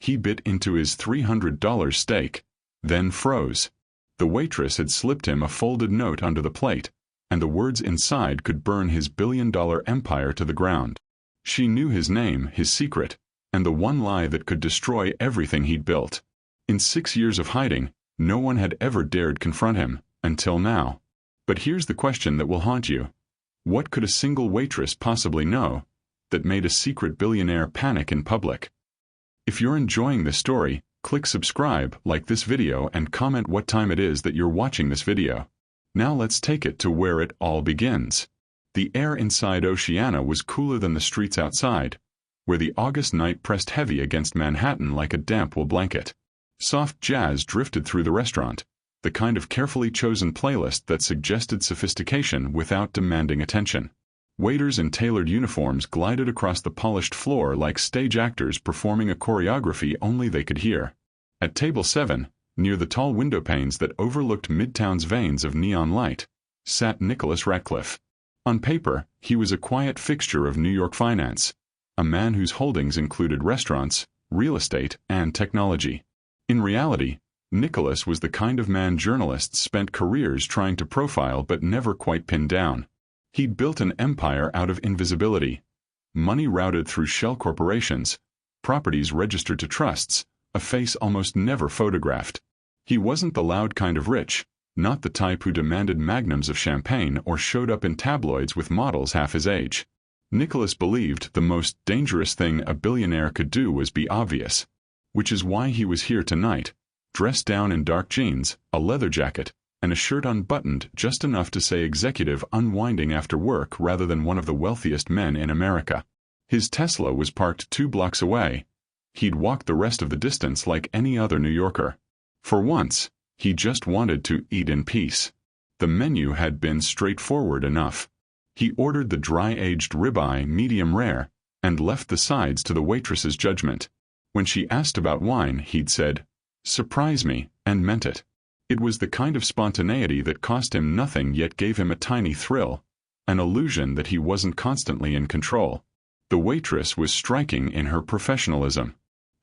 He bit into his $300 steak, then froze. The waitress had slipped him a folded note under the plate, and the words inside could burn his billion-dollar empire to the ground. She knew his name, his secret, and the one lie that could destroy everything he'd built. In 6 years of hiding, no one had ever dared confront him, until now. But here's the question that will haunt you. What could a single waitress possibly know that made a secret billionaire panic in public? If you're enjoying this story, click subscribe, like this video, and comment what time it is that you're watching this video. Now let's take it to where it all begins. The air inside Oceana was cooler than the streets outside, where the August night pressed heavy against Manhattan like a damp wool blanket. Soft jazz drifted through the restaurant, the kind of carefully chosen playlist that suggested sophistication without demanding attention. Waiters in tailored uniforms glided across the polished floor like stage actors performing a choreography only they could hear. At table 7, near the tall window panes that overlooked Midtown's veins of neon light, sat Nicholas Ratcliffe. On paper, he was a quiet fixture of New York finance, a man whose holdings included restaurants, real estate, and technology. In reality, Nicholas was the kind of man journalists spent careers trying to profile but never quite pinned down. He'd built an empire out of invisibility. Money routed through shell corporations, properties registered to trusts, a face almost never photographed. He wasn't the loud kind of rich, not the type who demanded magnums of champagne or showed up in tabloids with models half his age. Nicholas believed the most dangerous thing a billionaire could do was be obvious. Which is why he was here tonight, dressed down in dark jeans, a leather jacket, and a shirt unbuttoned just enough to say executive unwinding after work rather than one of the wealthiest men in America. His Tesla was parked 2 blocks away. He'd walked the rest of the distance like any other New Yorker. For once, he just wanted to eat in peace. The menu had been straightforward enough. He ordered the dry-aged ribeye medium rare, and left the sides to the waitress's judgment. When she asked about wine, he'd said, "Surprise me," and meant it. It was the kind of spontaneity that cost him nothing yet gave him a tiny thrill, an illusion that he wasn't constantly in control. The waitress was striking in her professionalism.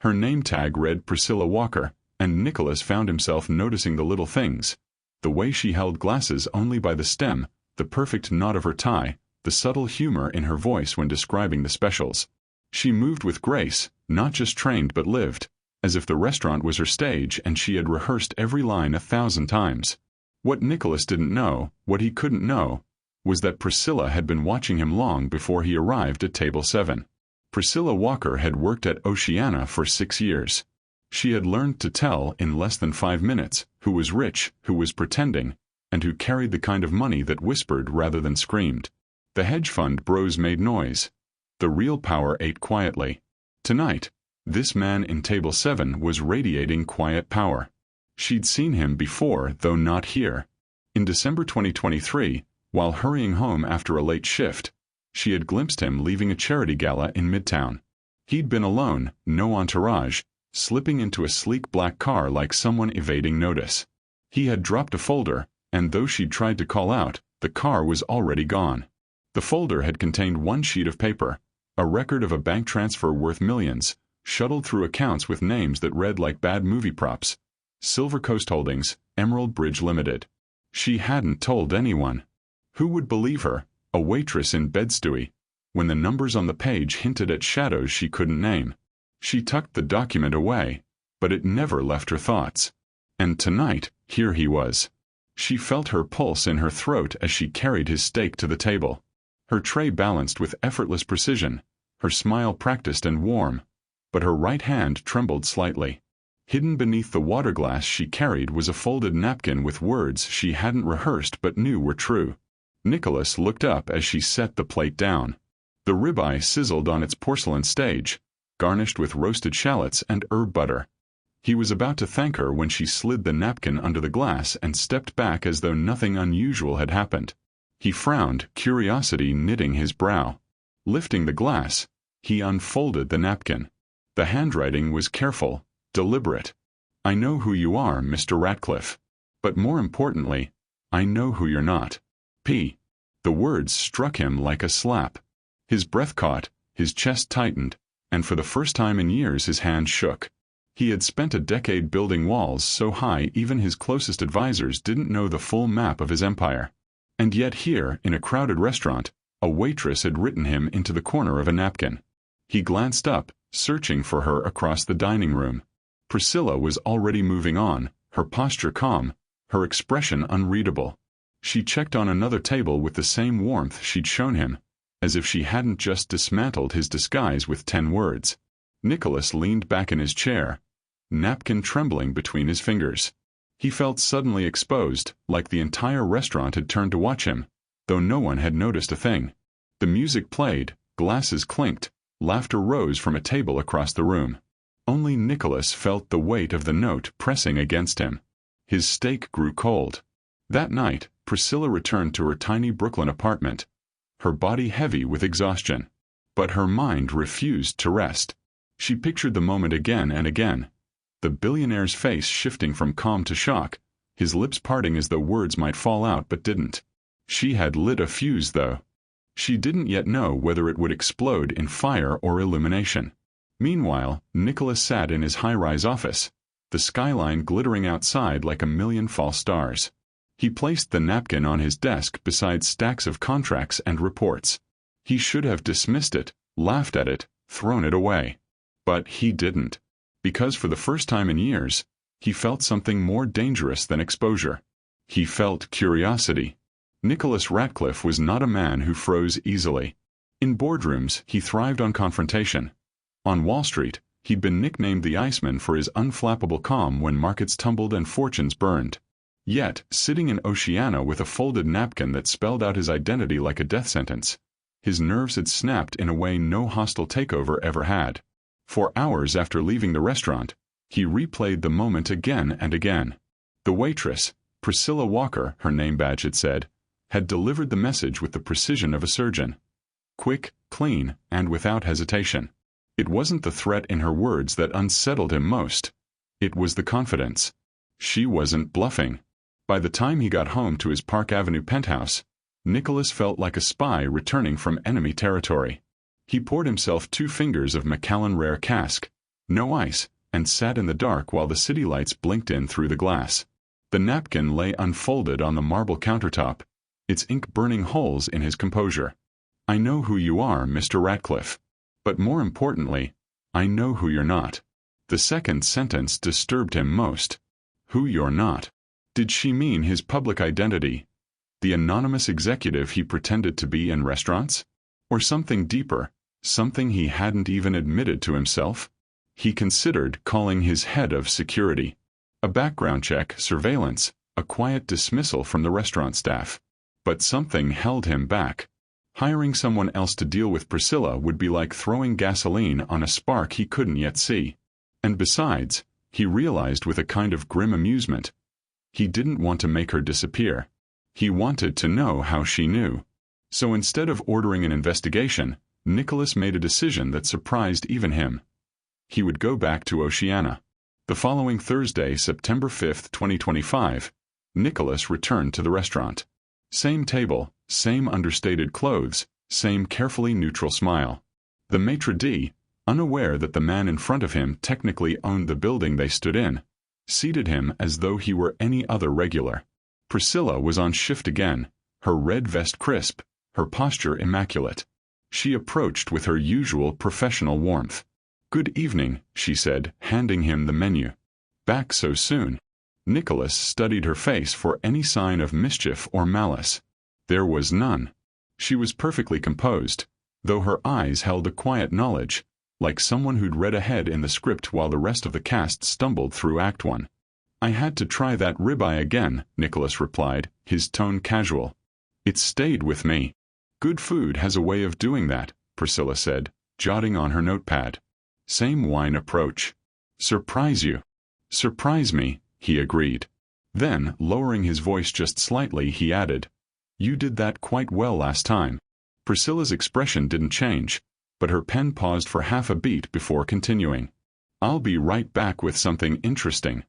Her name tag read Priscilla Walker, and Nicholas found himself noticing the little things. The way she held glasses only by the stem, the perfect knot of her tie, the subtle humor in her voice when describing the specials. She moved with grace, not just trained but lived, as if the restaurant was her stage and she had rehearsed every line 1,000 times. What Nicholas didn't know, what he couldn't know, was that Priscilla had been watching him long before he arrived at table 7. Priscilla Walker had worked at Oceana for 6 years. She had learned to tell in less than 5 minutes who was rich, who was pretending, and who carried the kind of money that whispered rather than screamed. The hedge fund bros made noise. The real power ate quietly. Tonight, this man in table 7 was radiating quiet power. She'd seen him before, though not here. In December 2023, while hurrying home after a late shift, she had glimpsed him leaving a charity gala in Midtown. He'd been alone, no entourage, slipping into a sleek black car like someone evading notice. He had dropped a folder, and though she'd tried to call out, the car was already gone. The folder had contained one sheet of paper, a record of a bank transfer worth millions, shuttled through accounts with names that read like bad movie props. Silver Coast Holdings, Emerald Bridge Limited. She hadn't told anyone. Who would believe her, a waitress in Bed-Stuy, when the numbers on the page hinted at shadows she couldn't name? She tucked the document away, but it never left her thoughts. And tonight, here he was. She felt her pulse in her throat as she carried his steak to the table. Her tray balanced with effortless precision, her smile practiced and warm, but her right hand trembled slightly. Hidden beneath the water glass she carried was a folded napkin with words she hadn't rehearsed but knew were true. Nicholas looked up as she set the plate down. The ribeye sizzled on its porcelain stage, garnished with roasted shallots and herb butter. He was about to thank her when she slid the napkin under the glass and stepped back as though nothing unusual had happened. He frowned, curiosity knitting his brow. Lifting the glass, he unfolded the napkin. The handwriting was careful, deliberate. "I know who you are, Mr. Ratcliffe. But more importantly, I know who you're not. P." The words struck him like a slap. His breath caught, his chest tightened, and for the first time in years his hand shook. He had spent a decade building walls so high even his closest advisors didn't know the full map of his empire. And yet here, in a crowded restaurant, a waitress had written him into the corner of a napkin. He glanced up, searching for her across the dining room. Priscilla was already moving on, her posture calm, her expression unreadable. She checked on another table with the same warmth she'd shown him, as if she hadn't just dismantled his disguise with 10 words. Nicholas leaned back in his chair, napkin trembling between his fingers. He felt suddenly exposed, like the entire restaurant had turned to watch him, though no one had noticed a thing. The music played, glasses clinked, laughter rose from a table across the room. Only Nicholas felt the weight of the note pressing against him. His steak grew cold. That night, Priscilla returned to her tiny Brooklyn apartment, her body heavy with exhaustion. But her mind refused to rest. She pictured the moment again and again, the billionaire's face shifting from calm to shock, his lips parting as though words might fall out but didn't. She had lit a fuse, though. She didn't yet know whether it would explode in fire or illumination. Meanwhile, Nicholas sat in his high-rise office, the skyline glittering outside like a million false stars. He placed the napkin on his desk beside stacks of contracts and reports. He should have dismissed it, laughed at it, thrown it away. But he didn't. Because for the first time in years, he felt something more dangerous than exposure. He felt curiosity. Nicholas Ratcliffe was not a man who froze easily. In boardrooms, he thrived on confrontation. On Wall Street, he'd been nicknamed the Iceman for his unflappable calm when markets tumbled and fortunes burned. Yet, sitting in Oceana with a folded napkin that spelled out his identity like a death sentence, his nerves had snapped in a way no hostile takeover ever had. For hours after leaving the restaurant, he replayed the moment again and again. The waitress, Priscilla Walker, her name badge had said, had delivered the message with the precision of a surgeon. Quick, clean, and without hesitation. It wasn't the threat in her words that unsettled him most. It was the confidence. She wasn't bluffing. By the time he got home to his Park Avenue penthouse, Nicholas felt like a spy returning from enemy territory. He poured himself 2 fingers of Macallan Rare cask, no ice, and sat in the dark while the city lights blinked in through the glass. The napkin lay unfolded on the marble countertop, its ink burning holes in his composure. "I know who you are, Mr. Ratcliffe. But more importantly, I know who you're not." The second sentence disturbed him most. Who you're not. Did she mean his public identity? The anonymous executive he pretended to be in restaurants? Or something deeper, something he hadn't even admitted to himself? He considered calling his head of security. A background check, surveillance, a quiet dismissal from the restaurant staff. But something held him back. Hiring someone else to deal with Priscilla would be like throwing gasoline on a spark he couldn't yet see. And besides, he realized with a kind of grim amusement, he didn't want to make her disappear. He wanted to know how she knew. So instead of ordering an investigation, Nicholas made a decision that surprised even him. He would go back to Oceana. The following Thursday, September 5, 2025, Nicholas returned to the restaurant. Same table, same understated clothes, same carefully neutral smile. The maitre d', unaware that the man in front of him technically owned the building they stood in, seated him as though he were any other regular. Priscilla was on shift again, her red vest crisp, her posture immaculate. She approached with her usual professional warmth. "Good evening," she said, handing him the menu. "Back so soon?" Nicholas studied her face for any sign of mischief or malice. There was none. She was perfectly composed, though her eyes held a quiet knowledge, like someone who'd read ahead in the script while the rest of the cast stumbled through Act 1. "I had to try that ribeye again," Nicholas replied, his tone casual. "It stayed with me." "Good food has a way of doing that," Priscilla said, jotting on her notepad. Same wine approach. "Surprise you." "Surprise me," he agreed. Then, lowering his voice just slightly, he added, "You did that quite well last time." Priscilla's expression didn't change, but her pen paused for half a beat before continuing. "I'll be right back with something interesting."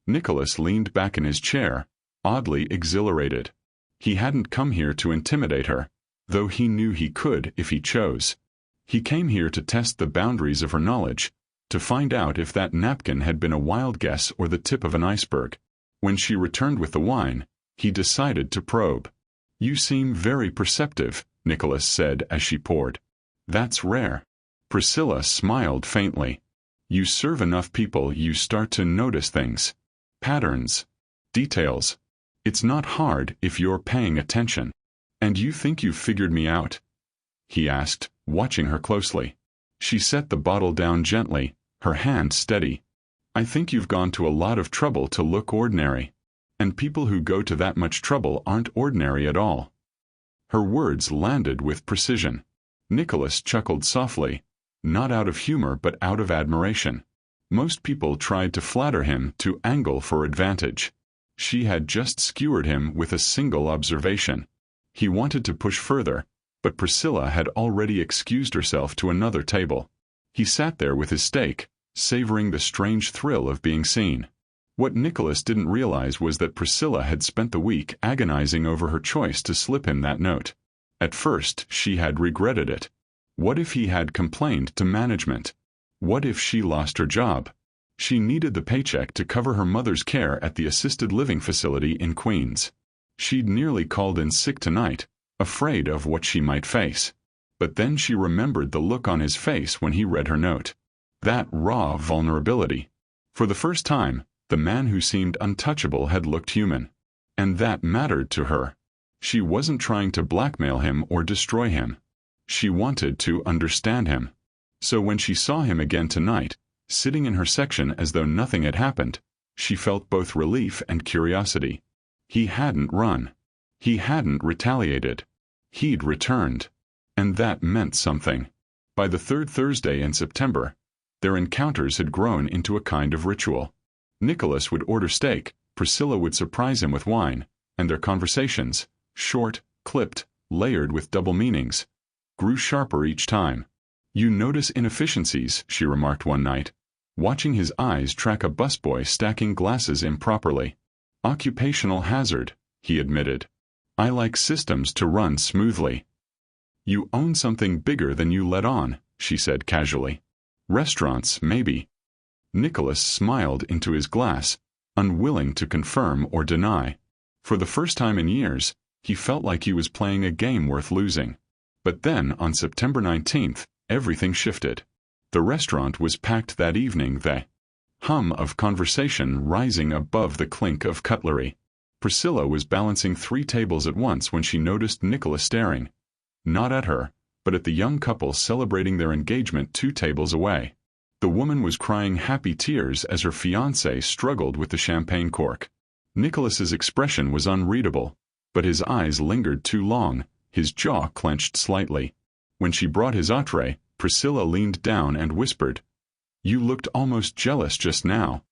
Nicholas leaned back in his chair, oddly exhilarated. He hadn't come here to intimidate her, though he knew he could if he chose. He came here to test the boundaries of her knowledge, to to find out if that napkin had been a wild guess or the tip of an iceberg. When she returned with the wine, he decided to probe. "You seem very perceptive," Nicholas said as she poured. "That's rare." Priscilla smiled faintly. "You serve enough people, you start to notice things. Patterns. Details. It's not hard if you're paying attention." "And you think you've figured me out?" he asked, watching her closely. She set the bottle down gently, her hand steady. "I think you've gone to a lot of trouble to look ordinary. And people who go to that much trouble aren't ordinary at all." Her words landed with precision. Nicholas chuckled softly, not out of humor but out of admiration. Most people tried to flatter him, to angle for advantage. She had just skewered him with a single observation. He wanted to push further, but Priscilla had already excused herself to another table. He sat there with his steak, savoring the strange thrill of being seen. What Nicholas didn't realize was that Priscilla had spent the week agonizing over her choice to slip him that note. At first, she had regretted it. What if he had complained to management? What if she lost her job? She needed the paycheck to cover her mother's care at the assisted living facility in Queens. She'd nearly called in sick tonight, afraid of what she might face. But then she remembered the look on his face when he read her note. That raw vulnerability. For the first time, the man who seemed untouchable had looked human. And that mattered to her. She wasn't trying to blackmail him or destroy him. She wanted to understand him. So when she saw him again tonight, sitting in her section as though nothing had happened, she felt both relief and curiosity. He hadn't run. He hadn't retaliated. He'd returned. And that meant something. By the third Thursday in September, their encounters had grown into a kind of ritual. Nicholas would order steak, Priscilla would surprise him with wine, and their conversations, short, clipped, layered with double meanings, grew sharper each time. "You notice inefficiencies," she remarked one night, watching his eyes track a busboy stacking glasses improperly. "Occupational hazard," he admitted. "I like systems to run smoothly." "You own something bigger than you let on," she said casually. "Restaurants, maybe." Nicholas smiled into his glass, unwilling to confirm or deny. For the first time in years, he felt like he was playing a game worth losing. But then, on September 19th, everything shifted. The restaurant was packed that evening, the hum of conversation rising above the clink of cutlery. Priscilla was balancing 3 tables at once when she noticed Nicholas staring. Not at her, but at the young couple celebrating their engagement 2 tables away. The woman was crying happy tears as her fiancé struggled with the champagne cork. Nicholas's expression was unreadable, but his eyes lingered too long, his jaw clenched slightly. When she brought his entree, Priscilla leaned down and whispered, "You looked almost jealous just now."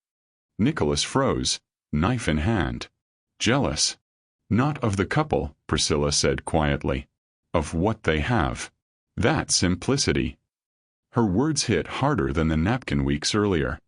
Nicholas froze, knife in hand. "Jealous? Not of the couple," Priscilla said quietly. "Of what they have. That simplicity." Her words hit harder than the napkin weeks earlier.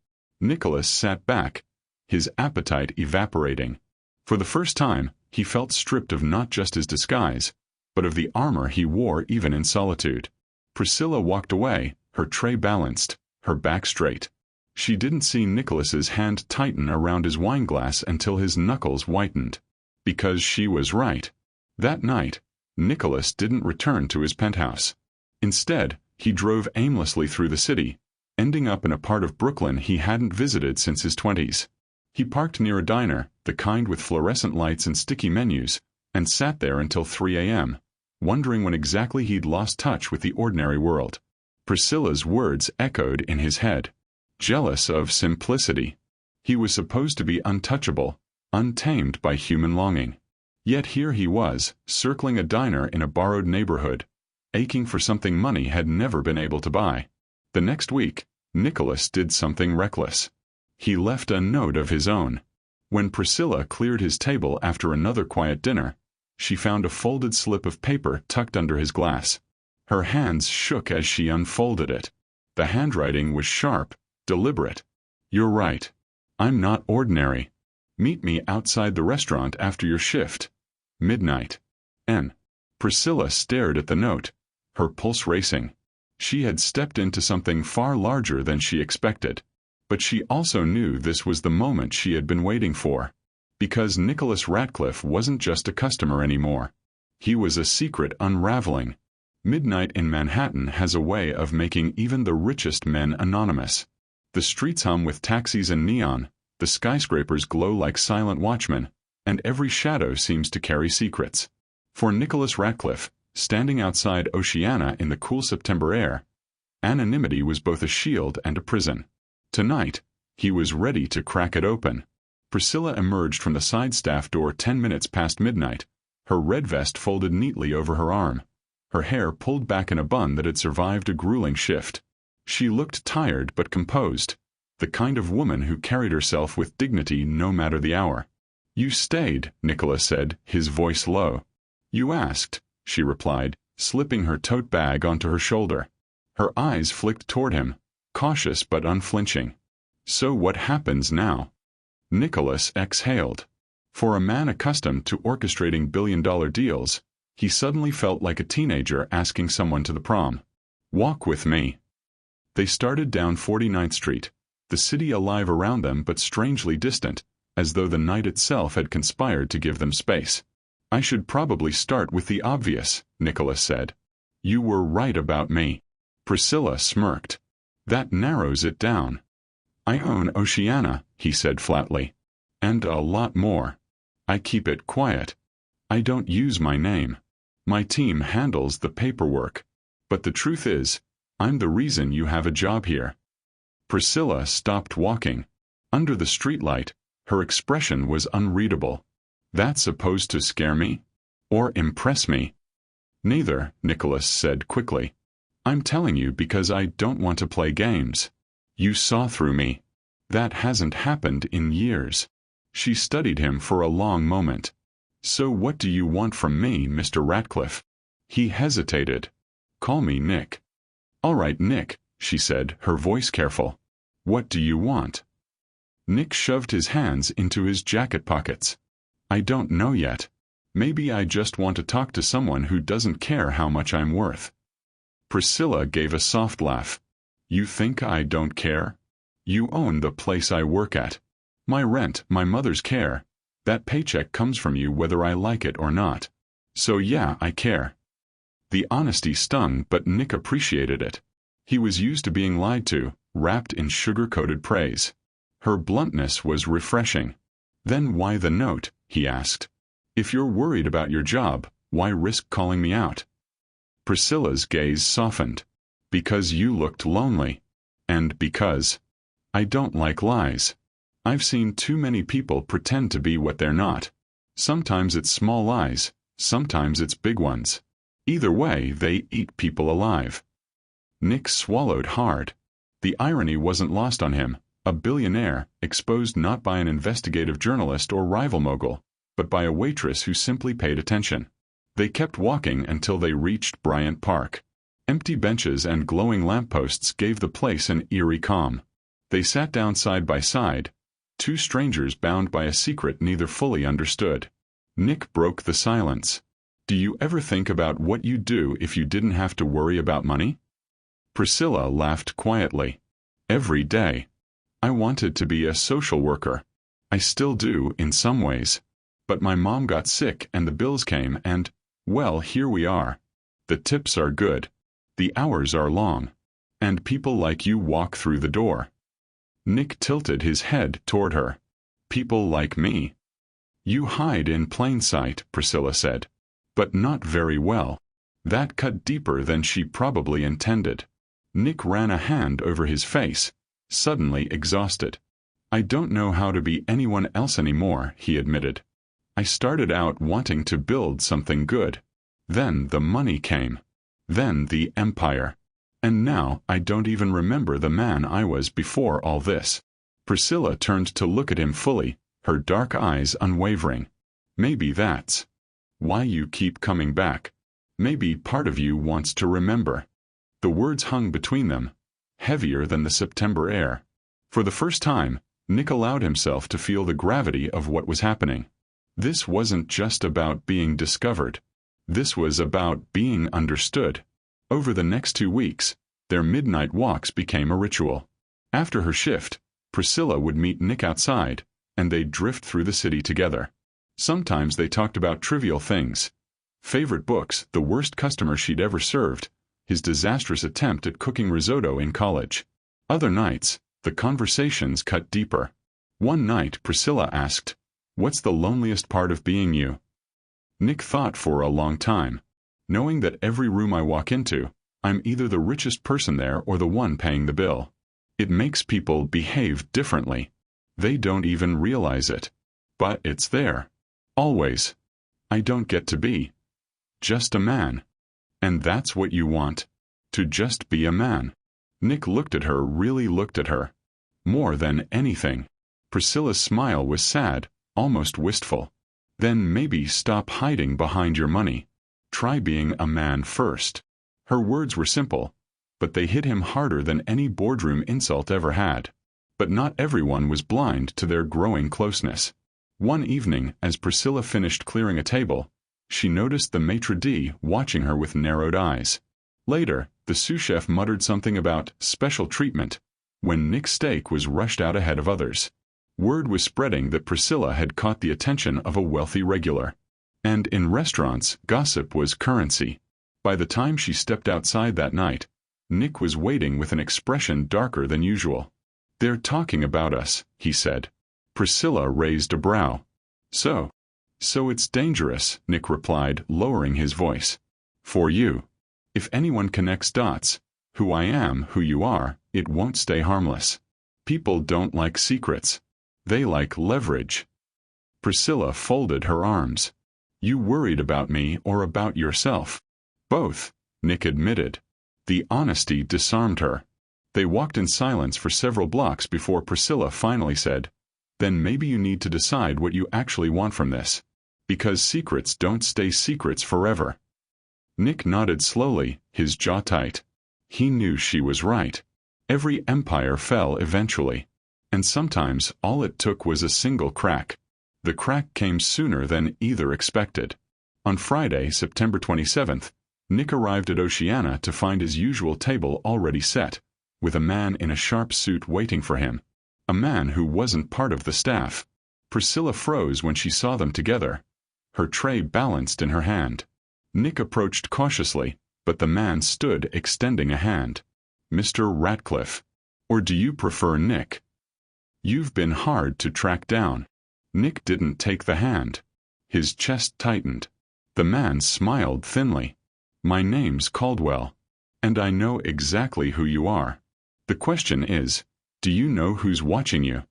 Nicholas sat back, his appetite evaporating. For the first time, he felt stripped of not just his disguise, but of the armor he wore even in solitude. Priscilla walked away, her tray balanced, her back straight. She didn't see Nicholas's hand tighten around his wineglass until his knuckles whitened. Because she was right. That night, Nicholas didn't return to his penthouse. Instead, he drove aimlessly through the city, ending up in a part of Brooklyn he hadn't visited since his 20s. He parked near a diner, the kind with fluorescent lights and sticky menus, and sat there until 3 a.m., wondering when exactly he'd lost touch with the ordinary world. Priscilla's words echoed in his head. Jealous of simplicity. He was supposed to be untouchable, untamed by human longing. Yet here he was, circling a diner in a borrowed neighborhood, aching for something money had never been able to buy. The next week, Nicholas did something reckless. He left a note of his own. When Priscilla cleared his table after another quiet dinner, she found a folded slip of paper tucked under his glass. Her hands shook as she unfolded it. The handwriting was sharp, deliberate. "You're right. I'm not ordinary. Meet me outside the restaurant after your shift. Midnight. N." Priscilla stared at the note, her pulse racing. She had stepped into something far larger than she expected. But she also knew this was the moment she had been waiting for. Because Nicholas Ratcliffe wasn't just a customer anymore. He was a secret unraveling. Midnight in Manhattan has a way of making even the richest men anonymous. The streets hum with taxis and neon, the skyscrapers glow like silent watchmen, and every shadow seems to carry secrets. For Nicholas Ratcliffe, standing outside Oceana in the cool September air, anonymity was both a shield and a prison. Tonight, he was ready to crack it open. Priscilla emerged from the side staff door 10 minutes past midnight, her red vest folded neatly over her arm, her hair pulled back in a bun that had survived a grueling shift. She looked tired but composed, the kind of woman who carried herself with dignity no matter the hour. "You stayed," Nicholas said, his voice low. "You asked," she replied, slipping her tote bag onto her shoulder. Her eyes flicked toward him, cautious but unflinching. "So what happens now?" Nicholas exhaled. For a man accustomed to orchestrating billion-dollar deals, he suddenly felt like a teenager asking someone to the prom. "Walk with me." They started down 49th Street, the city alive around them but strangely distant, as though the night itself had conspired to give them space. "I should probably start with the obvious," Nicholas said. "You were right about me." Priscilla smirked. "That narrows it down." "I own Oceana," he said flatly. "And a lot more. I keep it quiet. I don't use my name. My team handles the paperwork. But the truth is, I'm the reason you have a job here." Priscilla stopped walking. Under the streetlight, her expression was unreadable. "That's supposed to scare me? Or impress me?" "Neither," Nicholas said quickly. "I'm telling you because I don't want to play games. You saw through me. That hasn't happened in years." She studied him for a long moment. "So what do you want from me, Mr. Ratcliffe?" He hesitated. "Call me Nick." "All right, Nick," she said, her voice careful. "What do you want?" Nick shoved his hands into his jacket pockets. "I don't know yet. Maybe I just want to talk to someone who doesn't care how much I'm worth." Priscilla gave a soft laugh. "You think I don't care? You own the place I work at. My rent, my mother's care. That paycheck comes from you whether I like it or not. So yeah, I care." The honesty stung, but Nick appreciated it. He was used to being lied to, wrapped in sugar-coated praise. Her bluntness was refreshing. "Then why the note?" he asked. "If you're worried about your job, why risk calling me out?" Priscilla's gaze softened. "Because you looked lonely. And because I don't like lies. I've seen too many people pretend to be what they're not. Sometimes it's small lies, sometimes it's big ones. Either way, they eat people alive." Nick swallowed hard. The irony wasn't lost on him. A billionaire, exposed not by an investigative journalist or rival mogul, but by a waitress who simply paid attention. They kept walking until they reached Bryant Park. Empty benches and glowing lampposts gave the place an eerie calm. They sat down side by side, two strangers bound by a secret neither fully understood. Nick broke the silence. "Do you ever think about what you'd do if you didn't have to worry about money?" Priscilla laughed quietly. "Every day. I wanted to be a social worker. I still do, in some ways. But my mom got sick and the bills came and, well, here we are. The tips are good. The hours are long. And people like you walk through the door." Nick tilted his head toward her. "People like me?" "You hide in plain sight," Priscilla said. "But not very well." That cut deeper than she probably intended. Nick ran a hand over his face, suddenly exhausted. "I don't know how to be anyone else anymore," he admitted. "I started out wanting to build something good. Then the money came. Then the empire. And now I don't even remember the man I was before all this." Priscilla turned to look at him fully, her dark eyes unwavering. "Maybe that's why you keep coming back. Maybe part of you wants to remember." The words hung between them, heavier than the September air. For the first time, Nick allowed himself to feel the gravity of what was happening. This wasn't just about being discovered. This was about being understood. Over the next 2 weeks, Their midnight walks became a ritual. After her shift, Priscilla would meet Nick outside, and they'd drift through the city together. Sometimes they talked about trivial things. Favorite books, the worst customer she'd ever served, his disastrous attempt at cooking risotto in college. Other nights, the conversations cut deeper. One night Priscilla asked, "What's the loneliest part of being you?" Nick thought for a long time. "Knowing that every room I walk into, I'm either the richest person there or the one paying the bill. It makes people behave differently. They don't even realize it. But it's there. Always. I don't get to be just a man." "And that's what you want? To just be a man?" Nick looked at her, really looked at her. "More than anything." Priscilla's smile was sad, almost wistful. "Then maybe stop hiding behind your money. Try being a man first." Her words were simple, but they hit him harder than any boardroom insult ever had. But not everyone was blind to their growing closeness. One evening, as Priscilla finished clearing a table, she noticed the maitre d' watching her with narrowed eyes. Later, the sous chef muttered something about special treatment when Nick's steak was rushed out ahead of others. Word was spreading that Priscilla had caught the attention of a wealthy regular. And in restaurants, gossip was currency. By the time she stepped outside that night, Nick was waiting with an expression darker than usual. "They're talking about us," he said. Priscilla raised a brow. So it's dangerous," Nick replied, lowering his voice. "For you. If anyone connects dots, who I am, who you are, it won't stay harmless. People don't like secrets. They like leverage." Priscilla folded her arms. "You worried about me or about yourself?" "Both," Nick admitted. The honesty disarmed her. They walked in silence for several blocks before Priscilla finally said, "Then maybe you need to decide what you actually want from this. Because secrets don't stay secrets forever." Nick nodded slowly, his jaw tight. He knew she was right. Every empire fell eventually. And sometimes all it took was a single crack. The crack came sooner than either expected. On Friday, September 27th, Nick arrived at Oceana to find his usual table already set, with a man in a sharp suit waiting for him. A man who wasn't part of the staff. Priscilla froze when she saw them together. Her tray balanced in her hand. Nick approached cautiously, but the man stood extending a hand. "Mr. Ratcliffe. Or do you prefer Nick? You've been hard to track down." Nick didn't take the hand. His chest tightened. The man smiled thinly. "My name's Caldwell. And I know exactly who you are. The question is, do you know who's watching you?"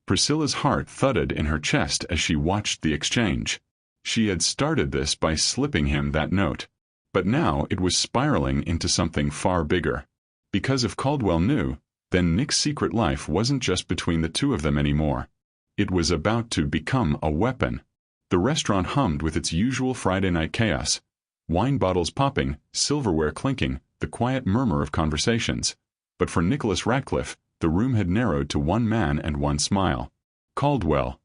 Priscilla's heart thudded in her chest as she watched the exchange. She had started this by slipping him that note. But now it was spiraling into something far bigger. Because if Caldwell knew, then Nick's secret life wasn't just between the two of them anymore. It was about to become a weapon. The restaurant hummed with its usual Friday night chaos. Wine bottles popping, silverware clinking, the quiet murmur of conversations. But for Nicholas Ratcliffe, the room had narrowed to one man and one smile. Caldwell.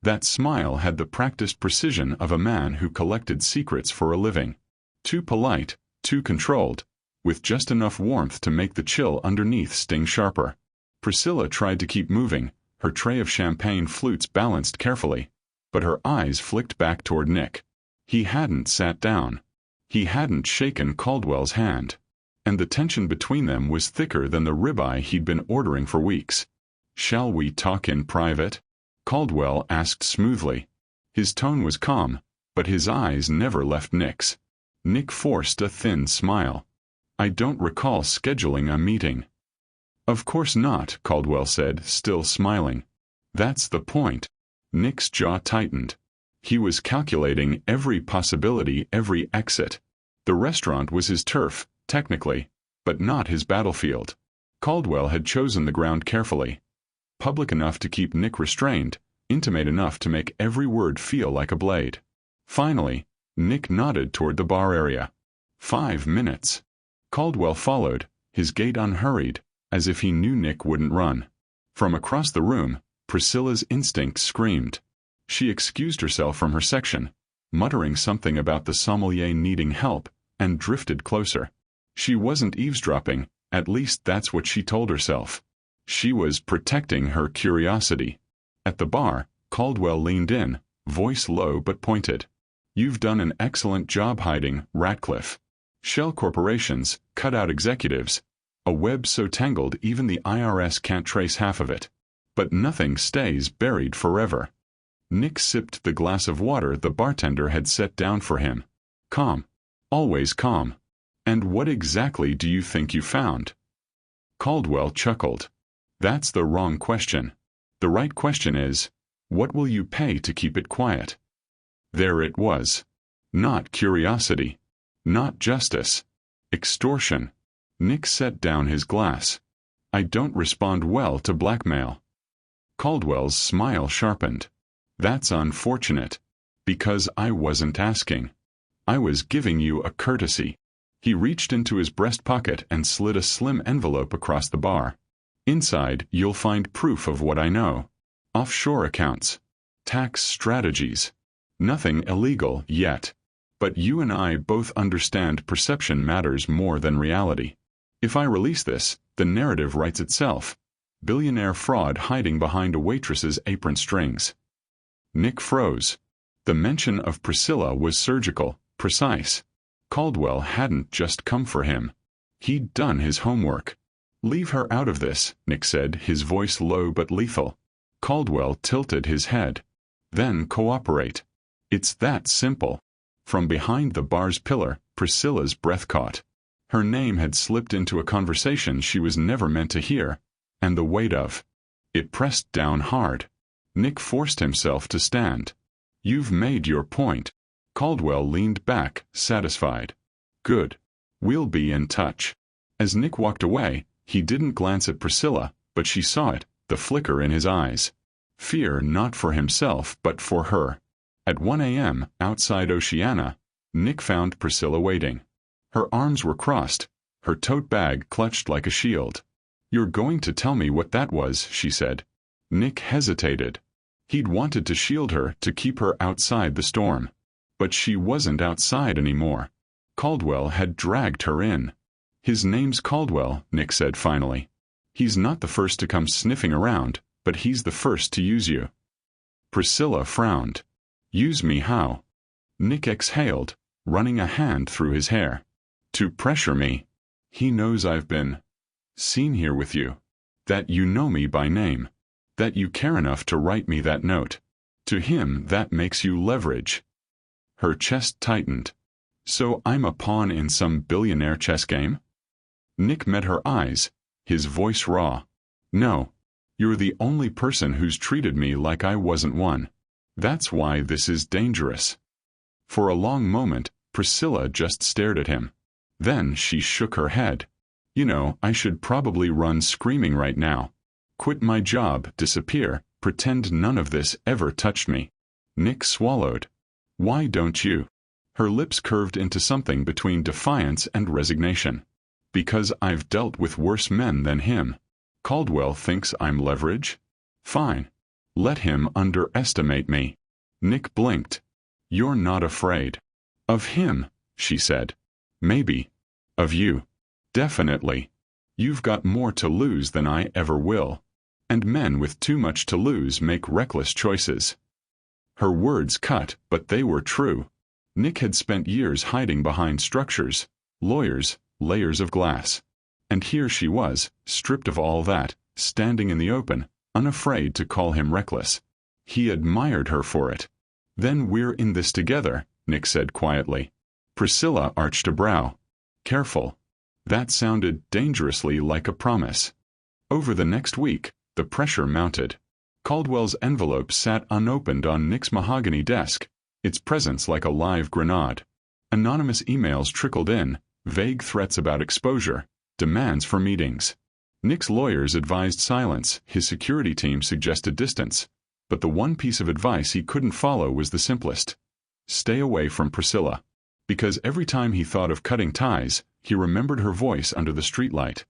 That smile had the practiced precision of a man who collected secrets for a living. Too polite, too controlled, with just enough warmth to make the chill underneath sting sharper. Priscilla tried to keep moving, her tray of champagne flutes balanced carefully, but her eyes flicked back toward Nick. He hadn't sat down. He hadn't shaken Caldwell's hand. And the tension between them was thicker than the ribeye he'd been ordering for weeks. "Shall we talk in private?" Caldwell asked smoothly. His tone was calm, but his eyes never left Nick's. Nick forced a thin smile. "I don't recall scheduling a meeting." "Of course not," Caldwell said, still smiling. "That's the point." Nick's jaw tightened. He was calculating every possibility, every exit. The restaurant was his turf, technically, but not his battlefield. Caldwell had chosen the ground carefully. Public enough to keep Nick restrained, intimate enough to make every word feel like a blade. Finally, Nick nodded toward the bar area. 5 minutes. Caldwell followed, his gait unhurried, as if he knew Nick wouldn't run. From across the room, Priscilla's instinct screamed. She excused herself from her section, muttering something about the sommelier needing help, and drifted closer. She wasn't eavesdropping, At least that's what she told herself. She was protecting her curiosity. At the bar, Caldwell leaned in, voice low but pointed. "You've done an excellent job hiding, Ratcliffe. Shell corporations, cut-out executives, a web so tangled even the IRS can't trace half of it. But nothing stays buried forever." Nick sipped the glass of water the bartender had set down for him. Calm. Always calm. "And what exactly do you think you found?" Caldwell chuckled. "That's the wrong question. The right question is, what will you pay to keep it quiet?" There it was. Not curiosity. Not justice. Extortion. Nick set down his glass. "I don't respond well to blackmail." Caldwell's smile sharpened. "That's unfortunate. Because I wasn't asking. I was giving you a courtesy." He reached into his breast pocket and slid a slim envelope across the bar. "Inside, you'll find proof of what I know. Offshore accounts. Tax strategies. Nothing illegal yet. But you and I both understand perception matters more than reality. If I release this, the narrative writes itself. Billionaire fraud hiding behind a waitress's apron strings." Nick froze. The mention of Priscilla was surgical, precise. Caldwell hadn't just come for him. He'd done his homework. "Leave her out of this," Nick said, his voice low but lethal. Caldwell tilted his head. "Then cooperate. It's that simple." From behind the bar's pillar, Priscilla's breath caught. Her name had slipped into a conversation she was never meant to hear, and the weight of it pressed down hard. Nick forced himself to stand. "You've made your point." Caldwell leaned back, satisfied. "Good. We'll be in touch." As Nick walked away, he didn't glance at Priscilla, but she saw it, the flicker in his eyes. Fear not for himself but for her. At 1 a.m., outside Oceana, Nick found Priscilla waiting. Her arms were crossed, her tote bag clutched like a shield. "You're going to tell me what that was," she said. Nick hesitated. He'd wanted to shield her, to keep her outside the storm. But she wasn't outside anymore. Caldwell had dragged her in. "His name's Caldwell," Nick said finally. "He's not the first to come sniffing around, but he's the first to use you." Priscilla frowned. "Use me how?" Nick exhaled, running a hand through his hair. "To pressure me. He knows I've been seen here with you. That you know me by name. That you care enough to write me that note. To him that makes you leverage." Her chest tightened. "So I'm a pawn in some billionaire chess game?" Nick met her eyes, his voice raw. "No. You're the only person who's treated me like I wasn't one. That's why this is dangerous." For a long moment, Priscilla just stared at him. Then she shook her head. "You know, I should probably run screaming right now. Quit my job, disappear, pretend none of this ever touched me." Nick swallowed. "Why don't you?" Her lips curved into something between defiance and resignation. "Because I've dealt with worse men than him. Caldwell thinks I'm leverage? Fine. Let him underestimate me." Nick blinked. "You're not afraid." "Of him," she said. "Maybe. Of you. Definitely. You've got more to lose than I ever will. And men with too much to lose make reckless choices." Her words cut, but they were true. Nick had spent years hiding behind structures, lawyers, layers of glass. And here she was, stripped of all that, standing in the open, unafraid to call him reckless. He admired her for it. "Then we're in this together," Nick said quietly. Priscilla arched a brow. "Careful." That sounded dangerously like a promise. Over the next week, the pressure mounted. Caldwell's envelope sat unopened on Nick's mahogany desk, its presence like a live grenade. Anonymous emails trickled in, vague threats about exposure, demands for meetings. Nick's lawyers advised silence, his security team suggested distance. But the one piece of advice he couldn't follow was the simplest. Stay away from Priscilla. Because every time he thought of cutting ties, he remembered her voice under the streetlight.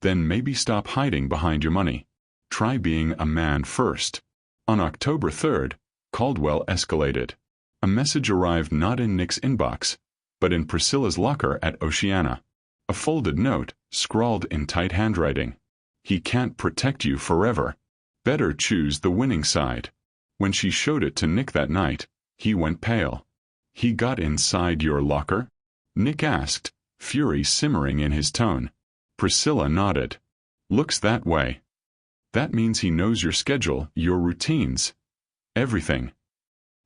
"Then maybe stop hiding behind your money. Try being a man first." On October 3rd, Caldwell escalated. A message arrived not in Nick's inbox, but in Priscilla's locker at Oceana. A folded note, scrawled in tight handwriting. He can't protect you forever. Better choose the winning side. When she showed it to Nick that night, he went pale. He got inside your locker? Nick asked, fury simmering in his tone. Priscilla nodded. Looks that way. That means he knows your schedule, your routines. Everything.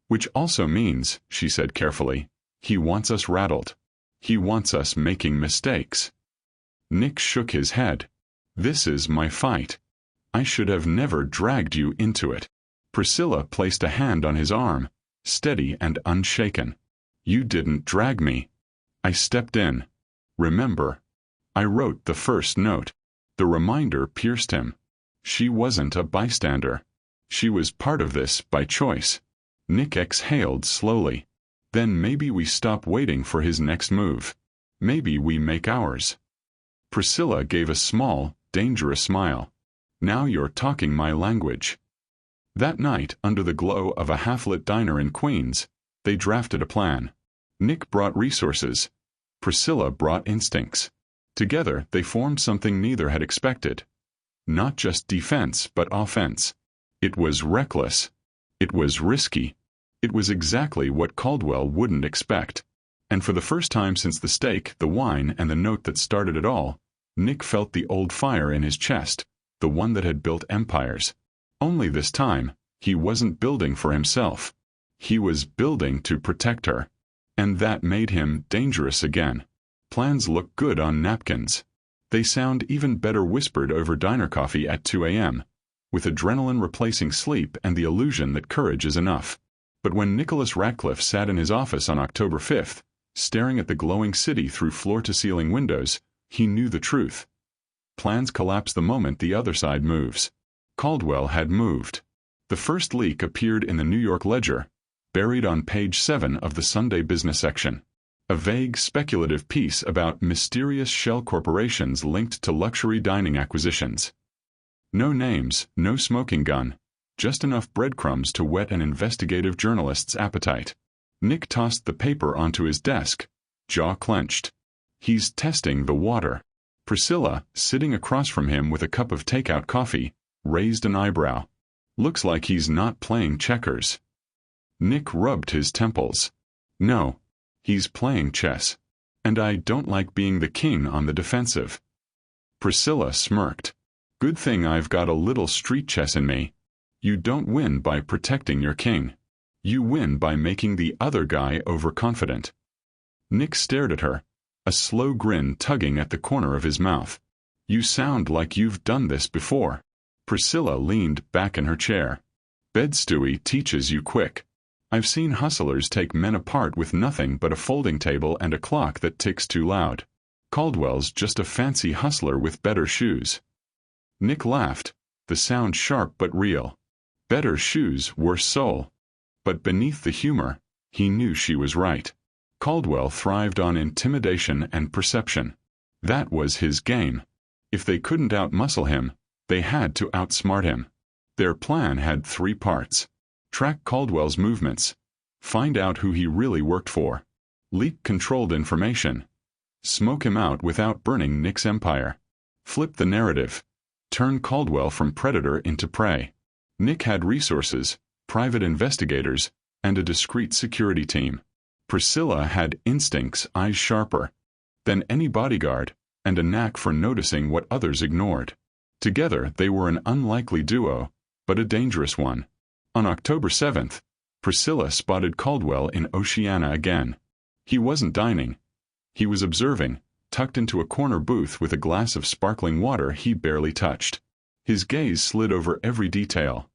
Which also means, she said carefully, he wants us rattled. He wants us making mistakes. Nick shook his head. This is my fight. I should have never dragged you into it. Priscilla placed a hand on his arm, steady and unshaken. You didn't drag me. I stepped in. Remember? I wrote the first note. The reminder pierced him. She wasn't a bystander. She was part of this by choice. Nick exhaled slowly. Then maybe we stop waiting for his next move. Maybe we make ours. Priscilla gave a small, dangerous smile. Now you're talking my language. That night, under the glow of a half-lit diner in Queens, they drafted a plan. Nick brought resources. Priscilla brought instincts. Together, they formed something neither had expected. Not just defense, but offense. It was reckless. It was risky. It was exactly what Caldwell wouldn't expect. And for the first time since the steak, the wine, and the note that started it all, Nick felt the old fire in his chest, the one that had built empires. Only this time, he wasn't building for himself. He was building to protect her. And that made him dangerous again. Plans look good on napkins. They sound even better whispered over diner coffee at 2 a.m., with adrenaline replacing sleep and the illusion that courage is enough. But when Nicholas Ratcliffe sat in his office on October 5th, staring at the glowing city through floor-to-ceiling windows, he knew the truth. Plans collapse the moment the other side moves. Caldwell had moved. The first leak appeared in the New York Ledger, buried on page 7 of the Sunday business section. A vague, speculative piece about mysterious shell corporations linked to luxury dining acquisitions. No names, no smoking gun, just enough breadcrumbs to whet an investigative journalist's appetite. Nick tossed the paper onto his desk, jaw clenched. He's testing the water. Priscilla, sitting across from him with a cup of takeout coffee, raised an eyebrow. Looks like he's not playing checkers. Nick rubbed his temples. No. He's playing chess. And I don't like being the king on the defensive. Priscilla smirked. Good thing I've got a little street chess in me. You don't win by protecting your king. You win by making the other guy overconfident. Nick stared at her, a slow grin tugging at the corner of his mouth. You sound like you've done this before. Priscilla leaned back in her chair. Bed Stewie teaches you quick. I've seen hustlers take men apart with nothing but a folding table and a clock that ticks too loud. Caldwell's just a fancy hustler with better shoes. Nick laughed, the sound sharp but real. Better shoes, worse soul. But beneath the humor, he knew she was right. Caldwell thrived on intimidation and perception. That was his game. If they couldn't outmuscle him, they had to outsmart him. Their plan had 3 parts. Track Caldwell's movements. Find out who he really worked for. Leak controlled information. Smoke him out without burning Nick's empire. Flip the narrative. Turn Caldwell from predator into prey. Nick had resources, private investigators, and a discreet security team. Priscilla had instincts eyes sharper than any bodyguard, and a knack for noticing what others ignored. Together they were an unlikely duo, but a dangerous one. On October 7th, Priscilla spotted Caldwell in Oceana again. He wasn't dining. He was observing, tucked into a corner booth with a glass of sparkling water he barely touched. His gaze slid over every detail.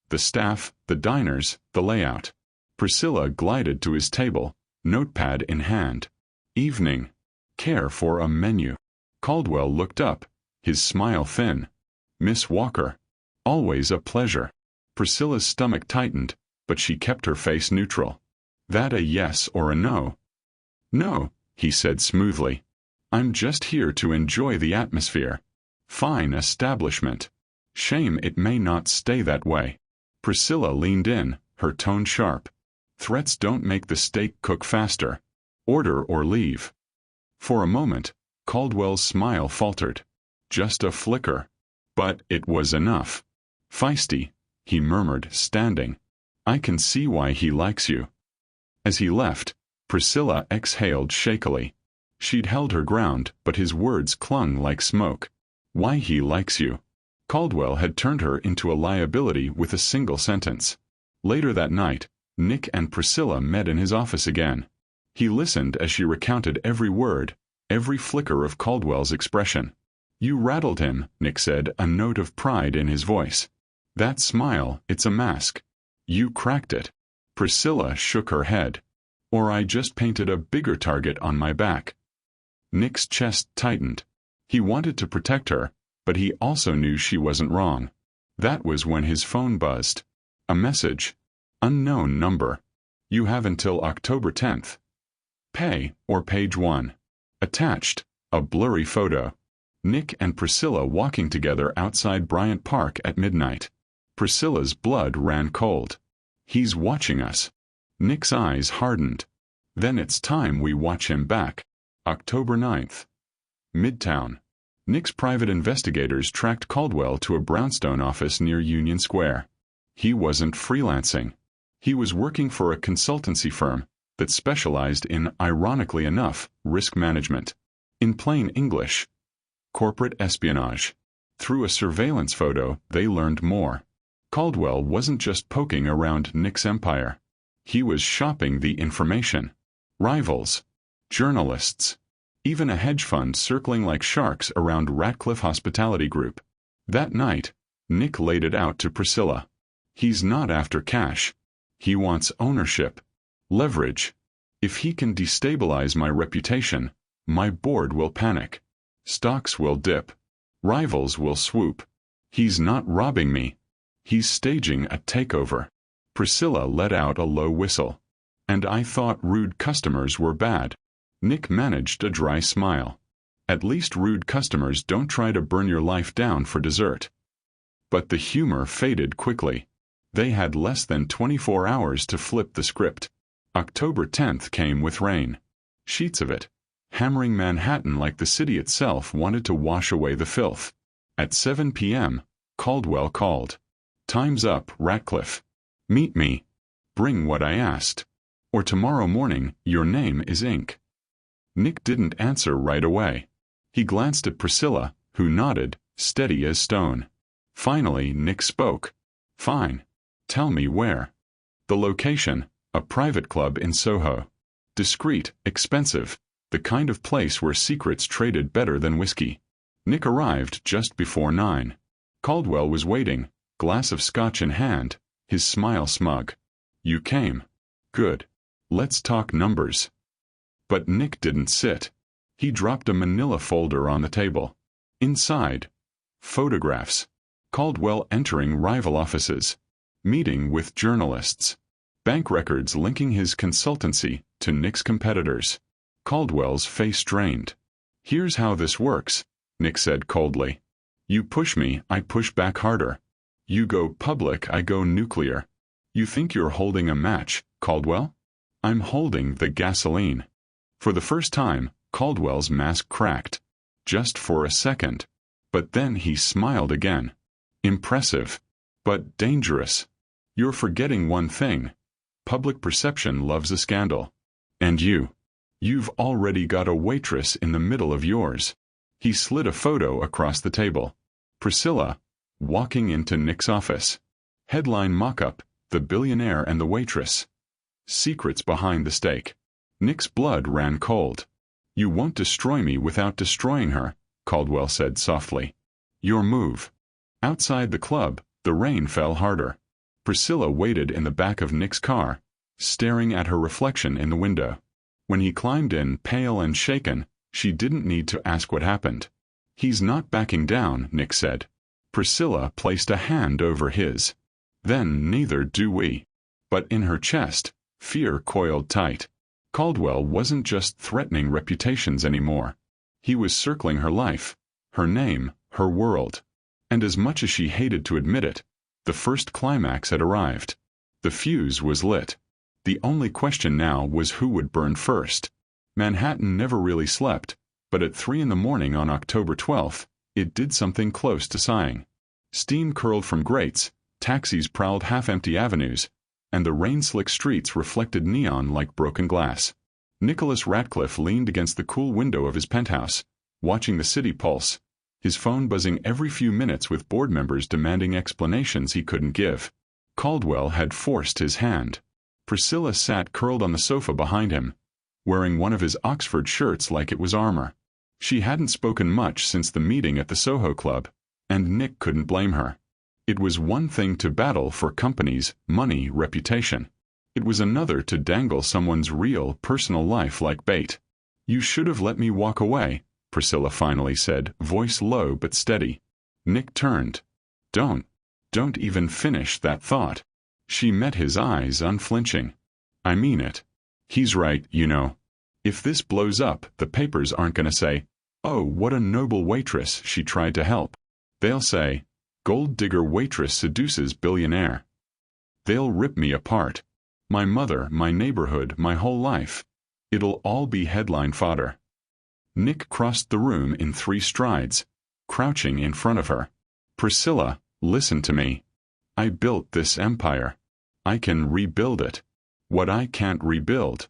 The staff, the diners, the layout. Priscilla glided to his table, notepad in hand. Evening. Care for a menu. Caldwell looked up, his smile thin. Miss Walker. Always a pleasure. Priscilla's stomach tightened, but she kept her face neutral. That a yes or a no? No, he said smoothly. I'm just here to enjoy the atmosphere. Fine establishment. Shame it may not stay that way. Priscilla leaned in, her tone sharp. Threats don't make the steak cook faster. Order or leave. For a moment, Caldwell's smile faltered. Just a flicker. But it was enough. Feisty, he murmured, standing. I can see why he likes you. As he left, Priscilla exhaled shakily. She'd held her ground, but his words clung like smoke. Why he likes you. Caldwell had turned her into a liability with a single sentence. Later that night, Nick and Priscilla met in his office again. He listened as she recounted every word, every flicker of Caldwell's expression. You rattled him, Nick said, a note of pride in his voice. That smile, it's a mask. You cracked it. Priscilla shook her head. Or I just painted a bigger target on my back. Nick's chest tightened. He wanted to protect her, but he also knew she wasn't wrong. That was when his phone buzzed. A message. Unknown number. You have until October 10th. Pay, or page 1. Attached, a blurry photo. Nick and Priscilla walking together outside Bryant Park at midnight. Priscilla's blood ran cold. He's watching us. Nick's eyes hardened. Then it's time we watch him back. October 9th. Midtown. Nick's private investigators tracked Caldwell to a brownstone office near Union Square. He wasn't freelancing. He was working for a consultancy firm that specialized in, ironically enough, risk management. In plain English, corporate espionage. Through a surveillance photo, they learned more. Caldwell wasn't just poking around Nick's empire. He was shopping the information. Rivals. Journalists. Even a hedge fund circling like sharks around Ratcliffe Hospitality Group. That night, Nick laid it out to Priscilla. He's not after cash. He wants ownership. Leverage. If he can destabilize my reputation, my board will panic. Stocks will dip. Rivals will swoop. He's not robbing me. He's staging a takeover. Priscilla let out a low whistle. And I thought rude customers were bad. Nick managed a dry smile. At least rude customers don't try to burn your life down for dessert. But the humor faded quickly. They had less than 24 hours to flip the script. October 10th came with rain. Sheets of it. Hammering Manhattan like the city itself wanted to wash away the filth. At 7 p.m., Caldwell called. Time's up, Ratcliffe. Meet me. Bring what I asked. Or tomorrow morning, your name is ink. Nick didn't answer right away. He glanced at Priscilla, who nodded, steady as stone. Finally, Nick spoke. Fine. Tell me where. The location, a private club in Soho. Discreet, expensive, the kind of place where secrets traded better than whiskey. Nick arrived just before 9. Caldwell was waiting, glass of scotch in hand, his smile smug. You came. Good. Let's talk numbers. But Nick didn't sit. He dropped a manila folder on the table. Inside, photographs. Caldwell entering rival offices. Meeting with journalists. Bank records linking his consultancy to Nick's competitors. Caldwell's face drained. Here's how this works, Nick said coldly. You push me, I push back harder. You go public, I go nuclear. You think you're holding a match, Caldwell? I'm holding the gasoline. For the first time, Caldwell's mask cracked. Just for a second. But then he smiled again. Impressive. But dangerous. You're forgetting one thing. Public perception loves a scandal. And you've already got a waitress in the middle of yours. He slid a photo across the table. Priscilla, walking into Nick's office. Headline mock-up, The Billionaire and the Waitress. Secrets behind the stake. Nick's blood ran cold. You won't destroy me without destroying her, Caldwell said softly. Your move. Outside the club, the rain fell harder. Priscilla waited in the back of Nick's car, staring at her reflection in the window. When he climbed in, pale and shaken, she didn't need to ask what happened. He's not backing down, Nick said. Priscilla placed a hand over his. Then neither do we. But in her chest, fear coiled tight. Caldwell wasn't just threatening reputations anymore. He was circling her life, her name, her world. And as much as she hated to admit it, the first climax had arrived. The fuse was lit. The only question now was who would burn first. Manhattan never really slept, But at 3 in the morning on October 12th, it did something close to sighing. Steam curled from grates, taxis prowled half-empty avenues, and the rain-slick streets reflected neon like broken glass. Nicholas Ratcliffe leaned against the cool window of his penthouse, watching the city pulse, his phone buzzing every few minutes with board members demanding explanations he couldn't give. Caldwell had forced his hand. Priscilla sat curled on the sofa behind him, wearing one of his Oxford shirts like it was armor. She hadn't spoken much since the meeting at the Soho Club, and Nick couldn't blame her. It was one thing to battle for companies, money, reputation. It was another to dangle someone's real, personal life like bait. "You should have let me walk away," Priscilla finally said, voice low but steady. Nick turned. Don't even finish that thought." She met his eyes unflinching. "I mean it. He's right, you know. If this blows up, the papers aren't going to say, 'Oh, what a noble waitress, she tried to help.' They'll say, 'Gold digger waitress seduces billionaire.' They'll rip me apart. My mother, my neighborhood, my whole life. It'll all be headline fodder." Nick crossed the room in 3 strides, crouching in front of her. "Priscilla, listen to me. I built this empire. I can rebuild it. What I can't rebuild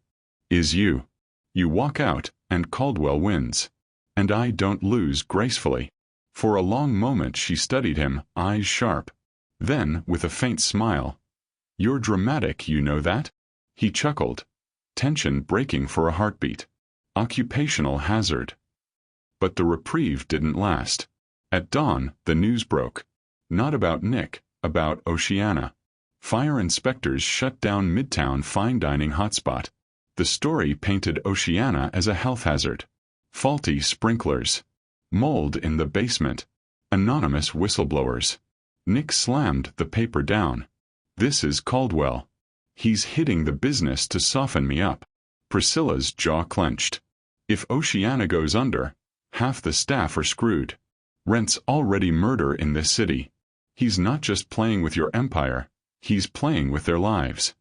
is you." You walk out, and Caldwell wins. And I don't lose gracefully. For a long moment she studied him, eyes sharp. Then, with a faint smile, "You're dramatic, you know that?" He chuckled, tension breaking for a heartbeat. Occupational hazard. But the reprieve didn't last. At dawn, the news broke. Not about Nick, about Oceana. Fire inspectors shut down Midtown fine dining hotspot. The story painted Oceana as a health hazard. Faulty sprinklers. Mold in the basement. Anonymous whistleblowers. Nick slammed the paper down. "This is Caldwell. He's hitting the business to soften me up." Priscilla's jaw clenched. "If Oceana goes under, half the staff are screwed. Rent's already murder in this city. He's not just playing with your empire, he's playing with their lives."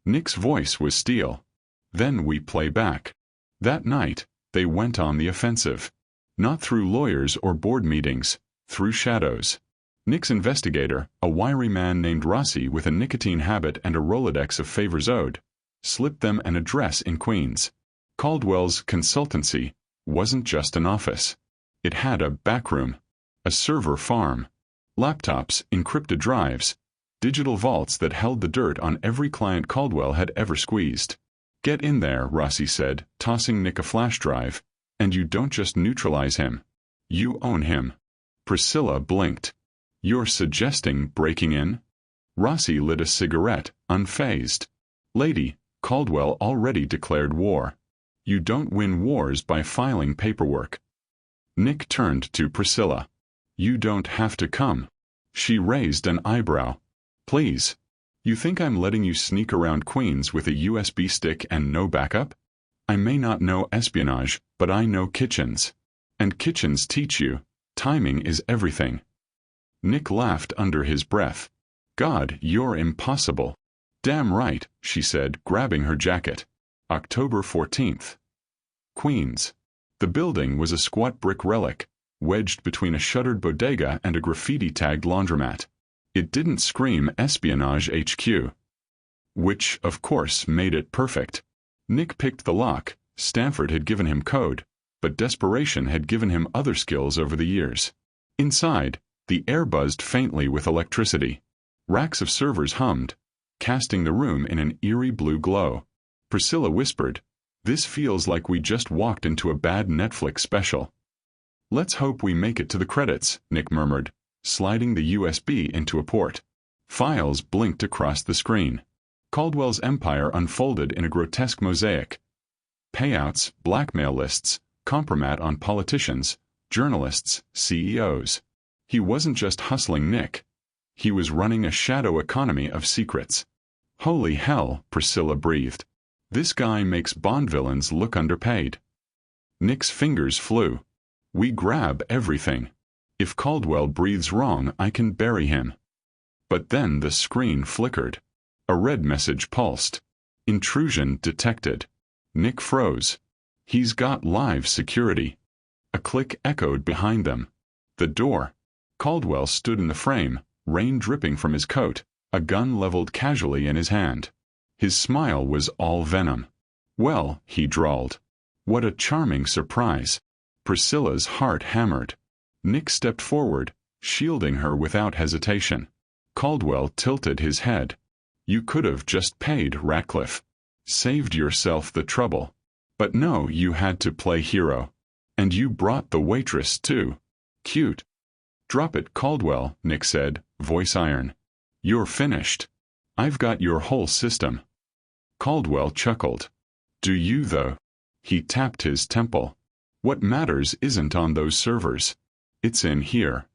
Nick's voice was steel. "Then we play back." That night, they went on the offensive. Not through lawyers or board meetings, through shadows. Nick's investigator, a wiry man named Rossi with a nicotine habit and a Rolodex of favors owed, slipped them an address in Queens. Caldwell's consultancy wasn't just an office. It had a backroom, a server farm, laptops, encrypted drives, digital vaults that held the dirt on every client Caldwell had ever squeezed. "Get in there," Rossi said, tossing Nick a flash drive, "and you don't just neutralize him. You own him." Priscilla blinked. "You're suggesting breaking in?" Rossi lit a cigarette, unfazed. "Lady, Caldwell already declared war. You don't win wars by filing paperwork." Nick turned to Priscilla. "You don't have to come." She raised an eyebrow. "Please. You think I'm letting you sneak around Queens with a USB stick and no backup? I may not know espionage, but I know kitchens. And kitchens teach you, timing is everything." Nick laughed under his breath. "God, you're impossible." "Damn right," she said, grabbing her jacket. October 14th. Queens. The building was a squat brick relic, wedged between a shuttered bodega and a graffiti-tagged laundromat. It didn't scream Espionage HQ. Which, of course, made it perfect. Nick picked the lock. Stanford had given him code, but desperation had given him other skills over the years. Inside, the air buzzed faintly with electricity. Racks of servers hummed, casting the room in an eerie blue glow. Priscilla whispered, "This feels like we just walked into a bad Netflix special." "Let's hope we make it to the credits," Nick murmured, sliding the USB into a port. Files blinked across the screen. Caldwell's empire unfolded in a grotesque mosaic. Payouts, blackmail lists, compromat on politicians, journalists, CEOs. He wasn't just hustling Nick. He was running a shadow economy of secrets. "Holy hell," Priscilla breathed. "This guy makes Bond villains look underpaid." Nick's fingers flew. "We grab everything. If Caldwell breathes wrong, I can bury him." But then the screen flickered. A red message pulsed. "Intrusion detected." Nick froze. "He's got live security." A click echoed behind them. The door. Caldwell stood in the frame, rain dripping from his coat, a gun leveled casually in his hand. His smile was all venom. "Well," he drawled. "What a charming surprise." Priscilla's heart hammered. Nick stepped forward, shielding her without hesitation. Caldwell tilted his head. "You could have just paid, Ratcliffe. Saved yourself the trouble. But no, you had to play hero. And you brought the waitress, too. Cute." "Drop it, Caldwell," Nick said, voice iron. "You're finished. I've got your whole system." Caldwell chuckled. "Do you, though?" He tapped his temple. "What matters isn't on those servers. It's in here.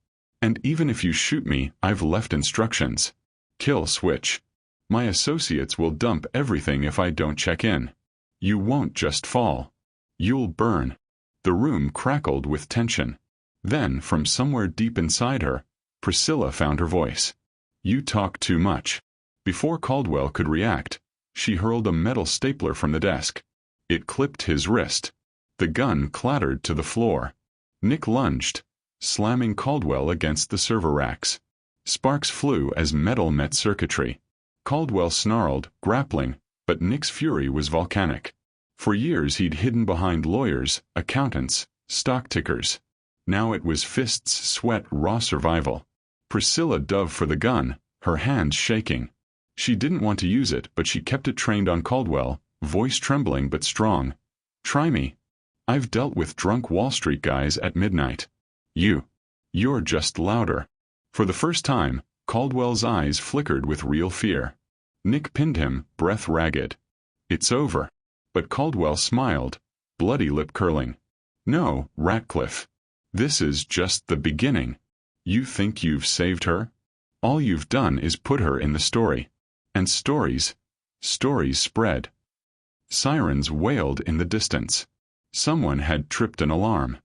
And even if you shoot me, I've left instructions. Kill switch. My associates will dump everything if I don't check in. You won't just fall. You'll burn." The room crackled with tension. Then, from somewhere deep inside her, Priscilla found her voice. "You talk too much." Before Caldwell could react, she hurled a metal stapler from the desk. It clipped his wrist. The gun clattered to the floor. Nick lunged, slamming Caldwell against the server racks. Sparks flew as metal met circuitry. Caldwell snarled, grappling, but Nick's fury was volcanic. For years he'd hidden behind lawyers, accountants, stock tickers. Now it was fists, sweat, raw survival. Priscilla dove for the gun, her hands shaking. She didn't want to use it, but she kept it trained on Caldwell, voice trembling but strong. "Try me. I've dealt with drunk Wall Street guys at midnight. You're just louder." For the first time, Caldwell's eyes flickered with real fear. Nick pinned him, breath ragged. "It's over." But Caldwell smiled, bloody lip curling. "No, Ratcliffe. This is just the beginning. You think you've saved her? All you've done is put her in the story. And stories spread." Sirens wailed in the distance. Someone had tripped an alarm.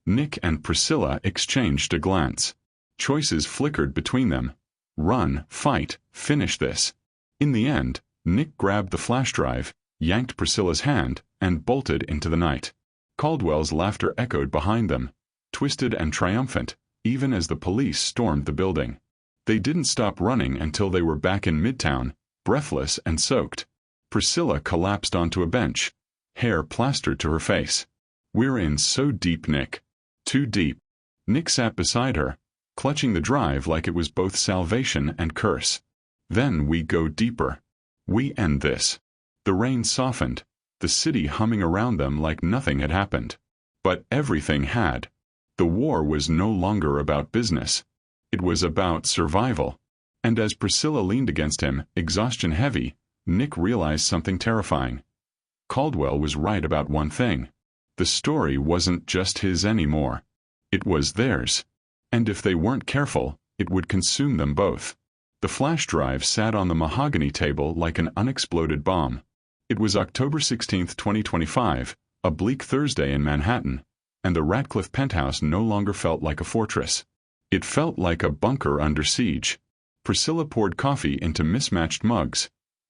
Nick and Priscilla exchanged a glance. Choices flickered between them. Run, fight, finish this. In the end, Nick grabbed the flash drive, yanked Priscilla's hand, and bolted into the night. Caldwell's laughter echoed behind them, twisted and triumphant, even as the police stormed the building. They didn't stop running until they were back in Midtown, breathless and soaked. Priscilla collapsed onto a bench, hair plastered to her face. "We're in so deep, Nick. Too deep." Nick sat beside her, clutching the drive like it was both salvation and curse. "Then we go deeper. We end this." The rain softened, the city humming around them like nothing had happened. But everything had. The war was no longer about business. It was about survival. And as Priscilla leaned against him, exhaustion heavy, Nick realized something terrifying. Caldwell was right about one thing. The story wasn't just his anymore. It was theirs. And if they weren't careful, it would consume them both. The flash drive sat on the mahogany table like an unexploded bomb. It was October 16, 2025, a bleak Thursday in Manhattan, and the Ratcliffe penthouse no longer felt like a fortress. It felt like a bunker under siege. Priscilla poured coffee into mismatched mugs,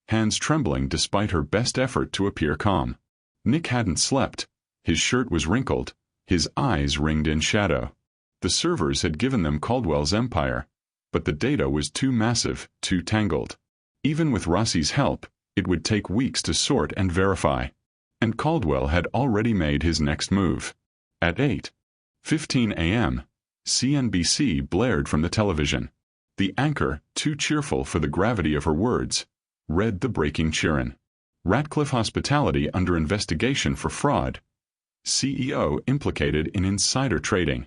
hands trembling despite her best effort to appear calm. Nick hadn't slept. His shirt was wrinkled, his eyes ringed in shadow. The servers had given them Caldwell's empire, but the data was too massive, too tangled. Even with Rossi's help, it would take weeks to sort and verify. And Caldwell had already made his next move. At 8:15 a.m., CNBC blared from the television. The anchor, too cheerful for the gravity of her words, read the breaking cheerin'. Ratcliffe Hospitality under investigation for fraud. CEO implicated in insider trading.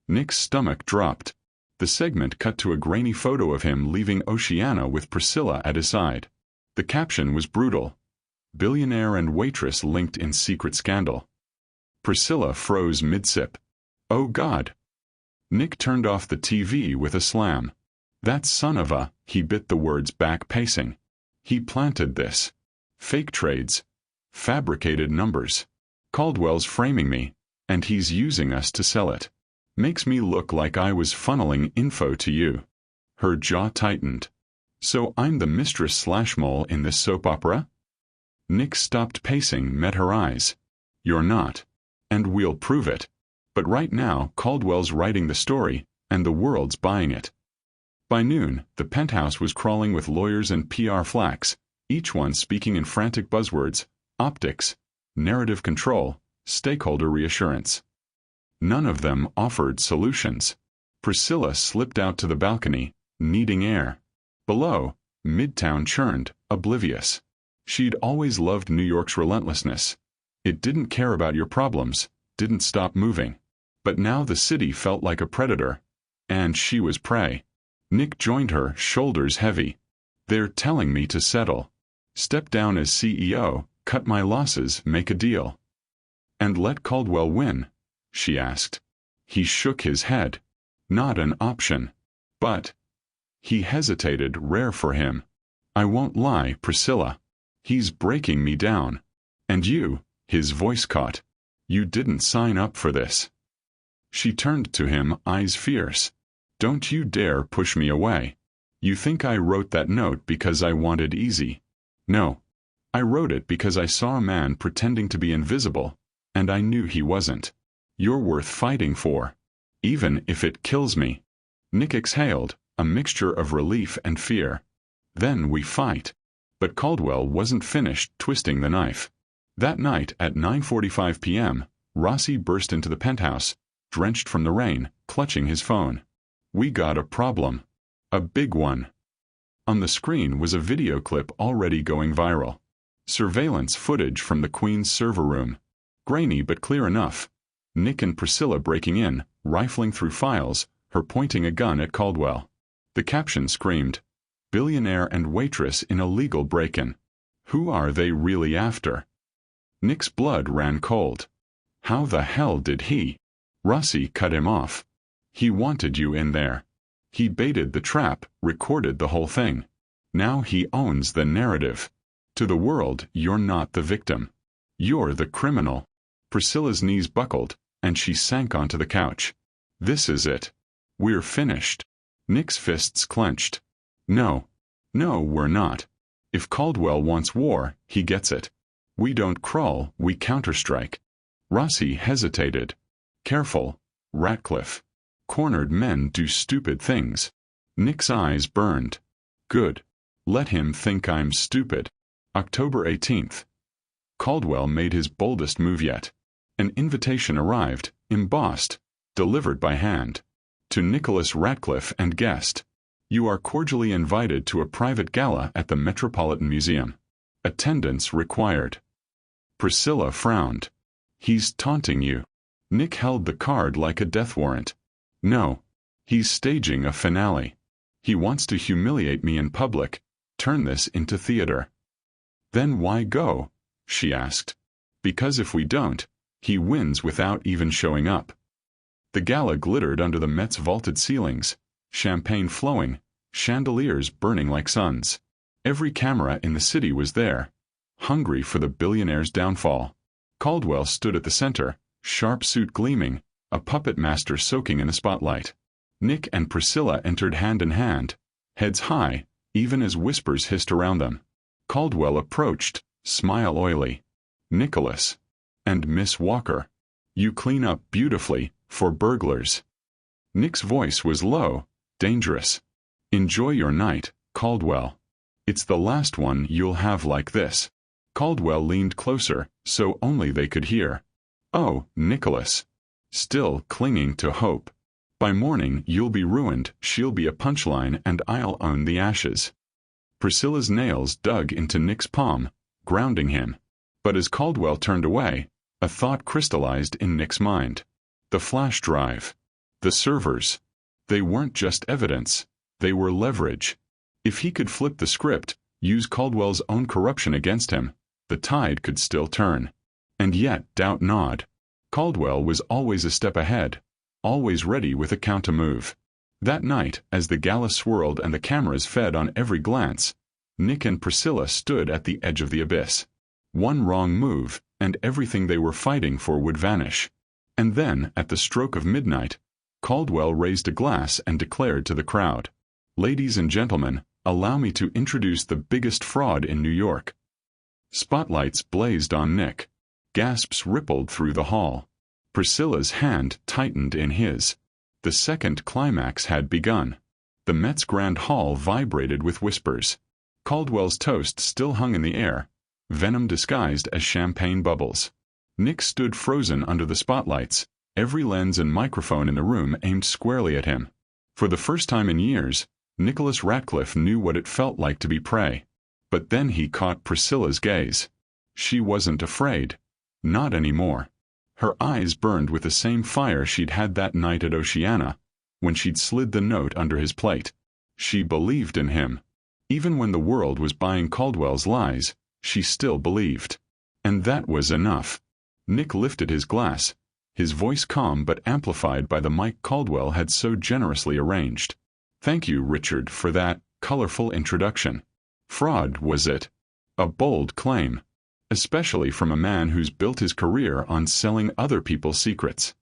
Nick's stomach dropped. The segment cut to a grainy photo of him leaving Oceana with Priscilla at his side. The caption was brutal. Billionaire and Waitress linked in secret scandal. Priscilla froze mid-sip. "Oh God." Nick turned off the TV with a slam. "That son of a," he bit the words back, pacing. "He planted this. Fake trades. Fabricated numbers. Caldwell's framing me, and he's using us to sell it. Makes me look like I was funneling info to you." Her jaw tightened. "So I'm the mistress/mole in this soap opera?" Nick stopped pacing, met her eyes. "You're not. And we'll prove it. But right now, Caldwell's writing the story, and the world's buying it. By noon, the penthouse was crawling with lawyers and PR flacks, each one speaking in frantic buzzwords: optics, narrative control, stakeholder reassurance. None of them offered solutions. Priscilla slipped out to the balcony, needing air. Below, Midtown churned, oblivious. She'd always loved New York's relentlessness. It didn't care about your problems, didn't stop moving. But now the city felt like a predator, and she was prey. Nick joined her, shoulders heavy. "They're telling me to settle. Step down as CEO, cut my losses, make a deal." "And let Caldwell win?" she asked. He shook his head. "Not an option." "But—" He hesitated, rare for him. "I won't lie, Priscilla. He's breaking me down. And you," his voice caught, "you didn't sign up for this." She turned to him, eyes fierce. "Don't you dare push me away. You think I wrote that note because I wanted easy? No. I wrote it because I saw a man pretending to be invisible, and I knew he wasn't. You're worth fighting for. Even if it kills me." Nick exhaled, a mixture of relief and fear. "Then we fight." But Caldwell wasn't finished twisting the knife. That night at 9:45 p.m., Rossi burst into the penthouse, drenched from the rain, clutching his phone. "We got a problem. A big one." On the screen was a video clip already going viral. Surveillance footage from the Queen's server room. Grainy but clear enough. Nick and Priscilla breaking in, rifling through files, her pointing a gun at Caldwell. The caption screamed, "Billionaire and Waitress in a legal break-in. Who are they really after?" Nick's blood ran cold. How the hell did he? Rossi cut him off. "He wanted you in there. He baited the trap, recorded the whole thing. Now he owns the narrative. To the world, you're not the victim. You're the criminal." Priscilla's knees buckled, and she sank onto the couch. "This is it. We're finished." Nick's fists clenched. "No. No, we're not. If Caldwell wants war, he gets it. We don't crawl, we counterstrike." Rossi hesitated. "Careful, Ratcliffe. Cornered men do stupid things." Nick's eyes burned. "Good. Let him think I'm stupid." October 18th. Caldwell made his boldest move yet. An invitation arrived, embossed, delivered by hand. To Nicholas Ratcliffe and guest. "You are cordially invited to a private gala at the Metropolitan Museum. Attendance required." Priscilla frowned. "He's taunting you." Nick held the card like a death warrant. "No. He's staging a finale. He wants to humiliate me in public, turn this into theater." "Then why go?" she asked. "Because if we don't, he wins without even showing up." The gala glittered under the Met's vaulted ceilings, champagne flowing, chandeliers burning like suns. Every camera in the city was there, hungry for the billionaire's downfall. Caldwell stood at the center, sharp suit gleaming, a puppet master soaking in the spotlight. Nick and Priscilla entered hand in hand, heads high, even as whispers hissed around them. Caldwell approached, smile oily. "Nicholas. And Miss Walker. You clean up beautifully, for burglars." Nick's voice was low, dangerous. "Enjoy your night, Caldwell. It's the last one you'll have like this." Caldwell leaned closer, so only they could hear. "Oh, Nicholas." Still clinging to hope. "By morning you'll be ruined, she'll be a punchline, and I'll own the ashes." Priscilla's nails dug into Nick's palm, grounding him. But as Caldwell turned away, a thought crystallized in Nick's mind. The flash drive. The servers. They weren't just evidence. They were leverage. If he could flip the script, use Caldwell's own corruption against him, the tide could still turn. And yet doubt gnawed. Caldwell was always a step ahead, always ready with a counter-move. That night, as the gala swirled and the cameras fed on every glance, Nick and Priscilla stood at the edge of the abyss. One wrong move, and everything they were fighting for would vanish. And then, at the stroke of midnight, Caldwell raised a glass and declared to the crowd, "Ladies and gentlemen, allow me to introduce the biggest fraud in New York." Spotlights blazed on Nick. Gasps rippled through the hall. Priscilla's hand tightened in his. The second climax had begun. The Met's Grand Hall vibrated with whispers. Caldwell's toast still hung in the air, venom disguised as champagne bubbles. Nick stood frozen under the spotlights, every lens and microphone in the room aimed squarely at him. For the first time in years, Nicholas Ratcliffe knew what it felt like to be prey. But then he caught Priscilla's gaze. She wasn't afraid. Not anymore. Her eyes burned with the same fire she'd had that night at Oceana, when she'd slid the note under his plate. She believed in him. Even when the world was buying Caldwell's lies, she still believed. And that was enough. Nick lifted his glass, his voice calm but amplified by the mic Caldwell had so generously arranged. "Thank you, Richard, for that colorful introduction. Fraud, was it? A bold claim. Especially from a man who's built his career on selling other people's secrets."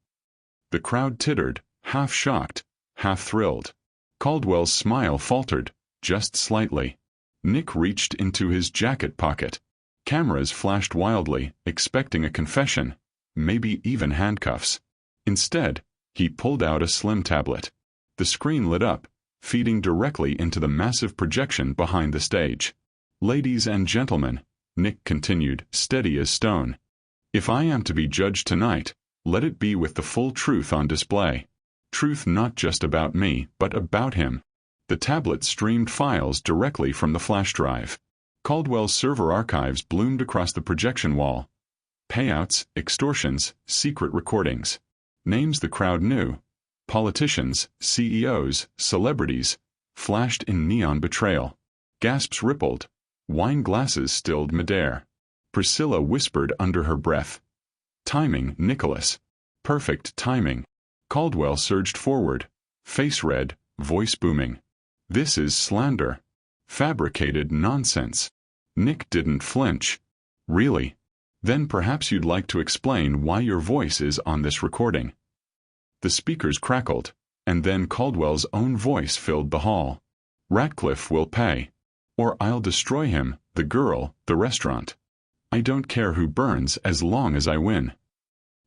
The crowd tittered, half shocked, half thrilled. Caldwell's smile faltered, just slightly. Nick reached into his jacket pocket. Cameras flashed wildly, expecting a confession, maybe even handcuffs. Instead, he pulled out a slim tablet. The screen lit up, feeding directly into the massive projection behind the stage. "Ladies and gentlemen," Nick continued, steady as stone, "if I am to be judged tonight, let it be with the full truth on display. Truth not just about me, but about him." The tablet streamed files directly from the flash drive. Caldwell's server archives bloomed across the projection wall. Payouts, extortions, secret recordings. Names the crowd knew. Politicians, CEOs, celebrities, flashed in neon betrayal. Gasps rippled. Wine glasses stilled midair. Priscilla whispered under her breath. "Timing, Nicholas. Perfect timing." Caldwell surged forward, face red, voice booming. "This is slander. Fabricated nonsense." Nick didn't flinch. "Really? Then perhaps you'd like to explain why your voice is on this recording." The speakers crackled, and then Caldwell's own voice filled the hall. "Ratcliffe will pay. Or I'll destroy him, the girl, the restaurant. I don't care who burns as long as I win."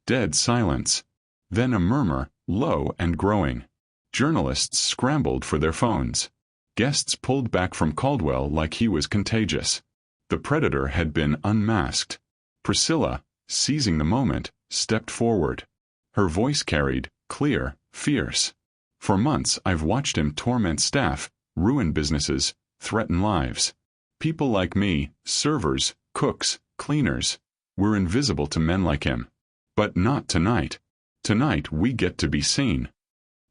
Dead silence. Then a murmur, low and growing. Journalists scrambled for their phones. Guests pulled back from Caldwell like he was contagious. The predator had been unmasked. Priscilla, seizing the moment, stepped forward. Her voice carried, clear, fierce. "For months I've watched him torment staff, ruin businesses, threaten lives. People like me, servers, cooks, cleaners, we're invisible to men like him. But not tonight. Tonight we get to be seen."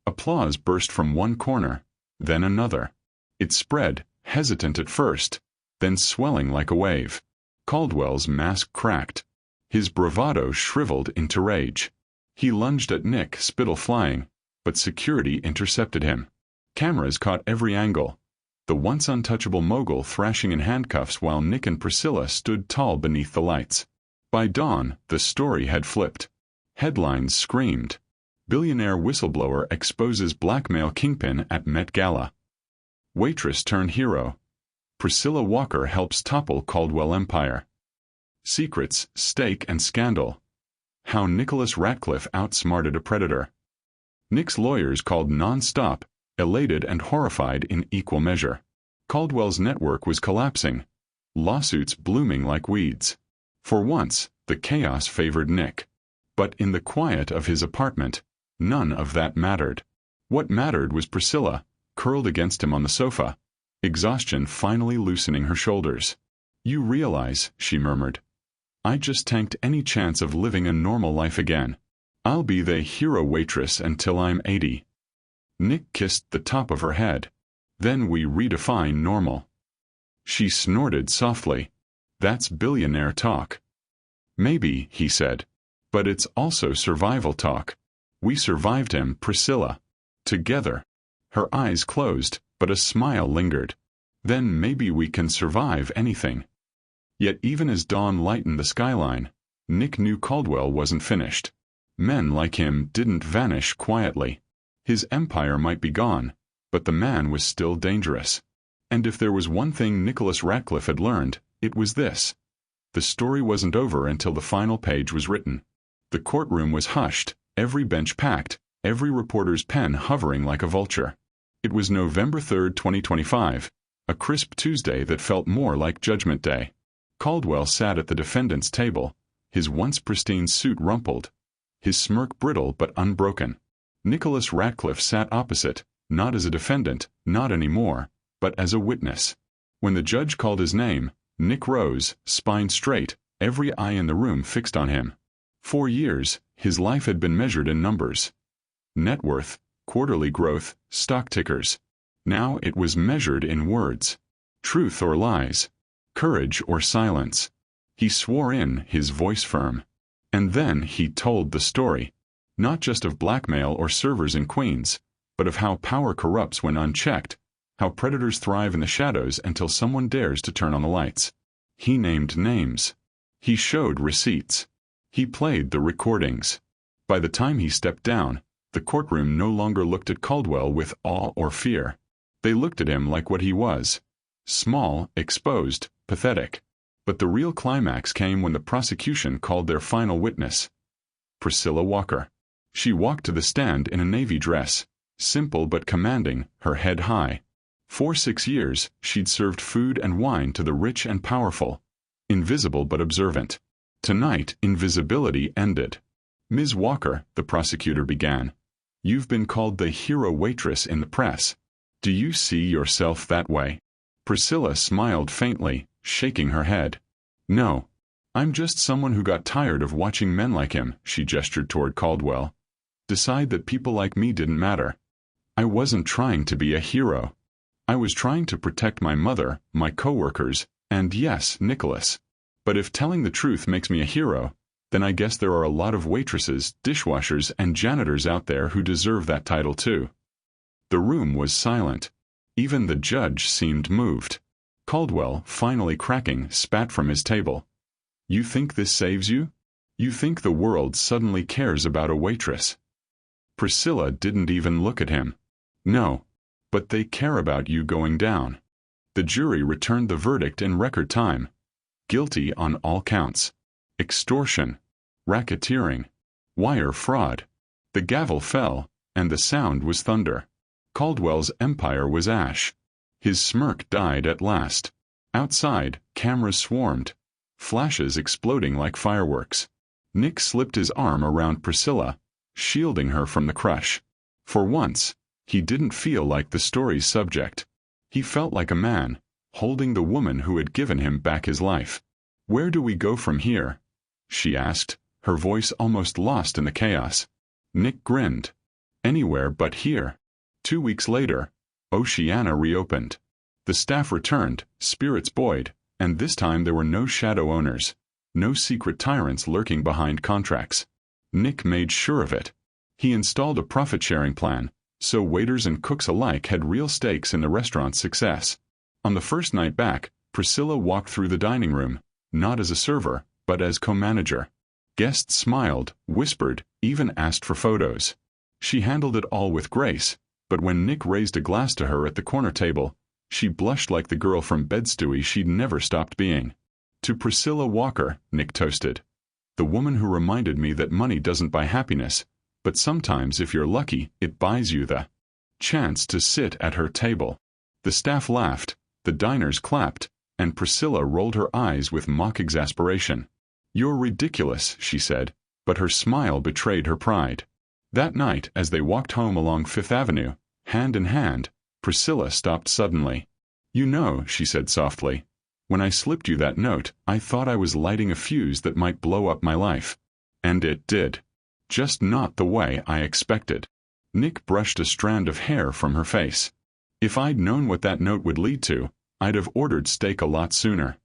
Applause burst from one corner, then another. It spread, hesitant at first, then swelling like a wave. Caldwell's mask cracked. His bravado shriveled into rage. He lunged at Nick, spittle flying, but security intercepted him. Cameras caught every angle. The once untouchable mogul thrashing in handcuffs while Nick and Priscilla stood tall beneath the lights. By dawn, the story had flipped. Headlines screamed. Billionaire whistleblower exposes blackmail kingpin at Met Gala. Waitress turned hero. Priscilla Walker helps topple Caldwell empire. Secrets, stake, and scandal. How Nicholas Ratcliffe outsmarted a predator. Nick's lawyers called non-stop, elated and horrified in equal measure. Caldwell's network was collapsing. Lawsuits blooming like weeds. For once, the chaos favored Nick. But in the quiet of his apartment, none of that mattered. What mattered was Priscilla, curled against him on the sofa, exhaustion finally loosening her shoulders. "You realize," she murmured, "I just tanked any chance of living a normal life again. I'll be the hero waitress until I'm 80. Nick kissed the top of her head. "Then we redefine normal." She snorted softly. "That's billionaire talk." "Maybe," he said. "But it's also survival talk. We survived him, Priscilla. Together." Her eyes closed, but a smile lingered. "Then maybe we can survive anything." Yet even as dawn lightened the skyline, Nick knew Caldwell wasn't finished. Men like him didn't vanish quietly. His empire might be gone, but the man was still dangerous. And if there was one thing Nicholas Ratcliffe had learned, it was this. The story wasn't over until the final page was written. The courtroom was hushed, every bench packed, every reporter's pen hovering like a vulture. It was November 3, 2025, a crisp Tuesday that felt more like Judgment Day. Caldwell sat at the defendant's table, his once pristine suit rumpled, his smirk brittle but unbroken. Nicholas Ratcliffe sat opposite, not as a defendant, not anymore, but as a witness. When the judge called his name, Nick rose, spine straight, every eye in the room fixed on him. For years, his life had been measured in numbers. Net worth, quarterly growth, stock tickers. Now it was measured in words. Truth or lies. Courage or silence. He swore in, his voice firm. And then he told the story. Not just of blackmail or servers in Queens, but of how power corrupts when unchecked, how predators thrive in the shadows until someone dares to turn on the lights. He named names. He showed receipts. He played the recordings. By the time he stepped down, the courtroom no longer looked at Caldwell with awe or fear. They looked at him like what he was. Small, exposed, pathetic. But the real climax came when the prosecution called their final witness. Priscilla Walker. She walked to the stand in a navy dress, simple but commanding, her head high. For 6 years, she'd served food and wine to the rich and powerful, invisible but observant. Tonight, invisibility ended. Ms. Walker, the prosecutor began, you've been called the hero waitress in the press. Do you see yourself that way? Priscilla smiled faintly, shaking her head. No. I'm just someone who got tired of watching men like him, she gestured toward Caldwell. Decide that people like me didn't matter. I wasn't trying to be a hero. I was trying to protect my mother, my coworkers, and yes, Nicholas. But if telling the truth makes me a hero, then I guess there are a lot of waitresses, dishwashers, and janitors out there who deserve that title too. The room was silent. Even the judge seemed moved. Caldwell, finally cracking, spat from his table. You think this saves you? You think the world suddenly cares about a waitress? Priscilla didn't even look at him. No. But they care about you going down. The jury returned the verdict in record time. Guilty on all counts. Extortion. Racketeering. Wire fraud. The gavel fell, and the sound was thunder. Caldwell's empire was ash. His smirk died at last. Outside, cameras swarmed, flashes exploding like fireworks. Nick slipped his arm around Priscilla, shielding her from the crush. For once, he didn't feel like the story's subject. He felt like a man, holding the woman who had given him back his life. Where do we go from here? She asked, her voice almost lost in the chaos. Nick grinned. Anywhere but here. 2 weeks later, Oceana reopened. The staff returned, spirits buoyed, and this time there were no shadow owners, no secret tyrants lurking behind contracts. Nick made sure of it. He installed a profit-sharing plan, so waiters and cooks alike had real stakes in the restaurant's success. On the first night back, Priscilla walked through the dining room, not as a server, but as co-manager. Guests smiled, whispered, even asked for photos. She handled it all with grace, but when Nick raised a glass to her at the corner table, she blushed like the girl from Bed Stewie she'd never stopped being. To Priscilla Walker, Nick toasted. The woman who reminded me that money doesn't buy happiness, but sometimes if you're lucky, it buys you the chance to sit at her table. The staff laughed, the diners clapped, and Priscilla rolled her eyes with mock exasperation. You're ridiculous, she said, but her smile betrayed her pride. That night, as they walked home along Fifth Avenue, hand in hand, Priscilla stopped suddenly. You know, she said softly, when I slipped you that note, I thought I was lighting a fuse that might blow up my life. And it did. Just not the way I expected. Nick brushed a strand of hair from her face. If I'd known what that note would lead to, I'd have ordered steak a lot sooner.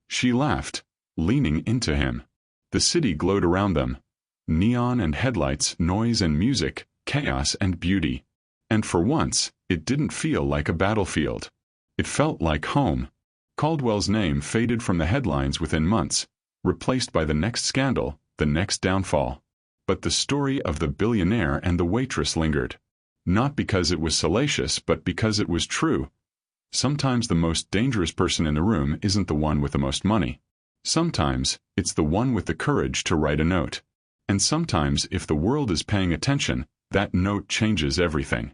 She laughed, leaning into him. The city glowed around them. Neon and headlights, noise and music, chaos and beauty. And for once, it didn't feel like a battlefield. It felt like home. Caldwell's name faded from the headlines within months, replaced by the next scandal, the next downfall. But the story of the billionaire and the waitress lingered. Not because it was salacious, but because it was true. Sometimes the most dangerous person in the room isn't the one with the most money. Sometimes, it's the one with the courage to write a note. And sometimes, if the world is paying attention, that note changes everything.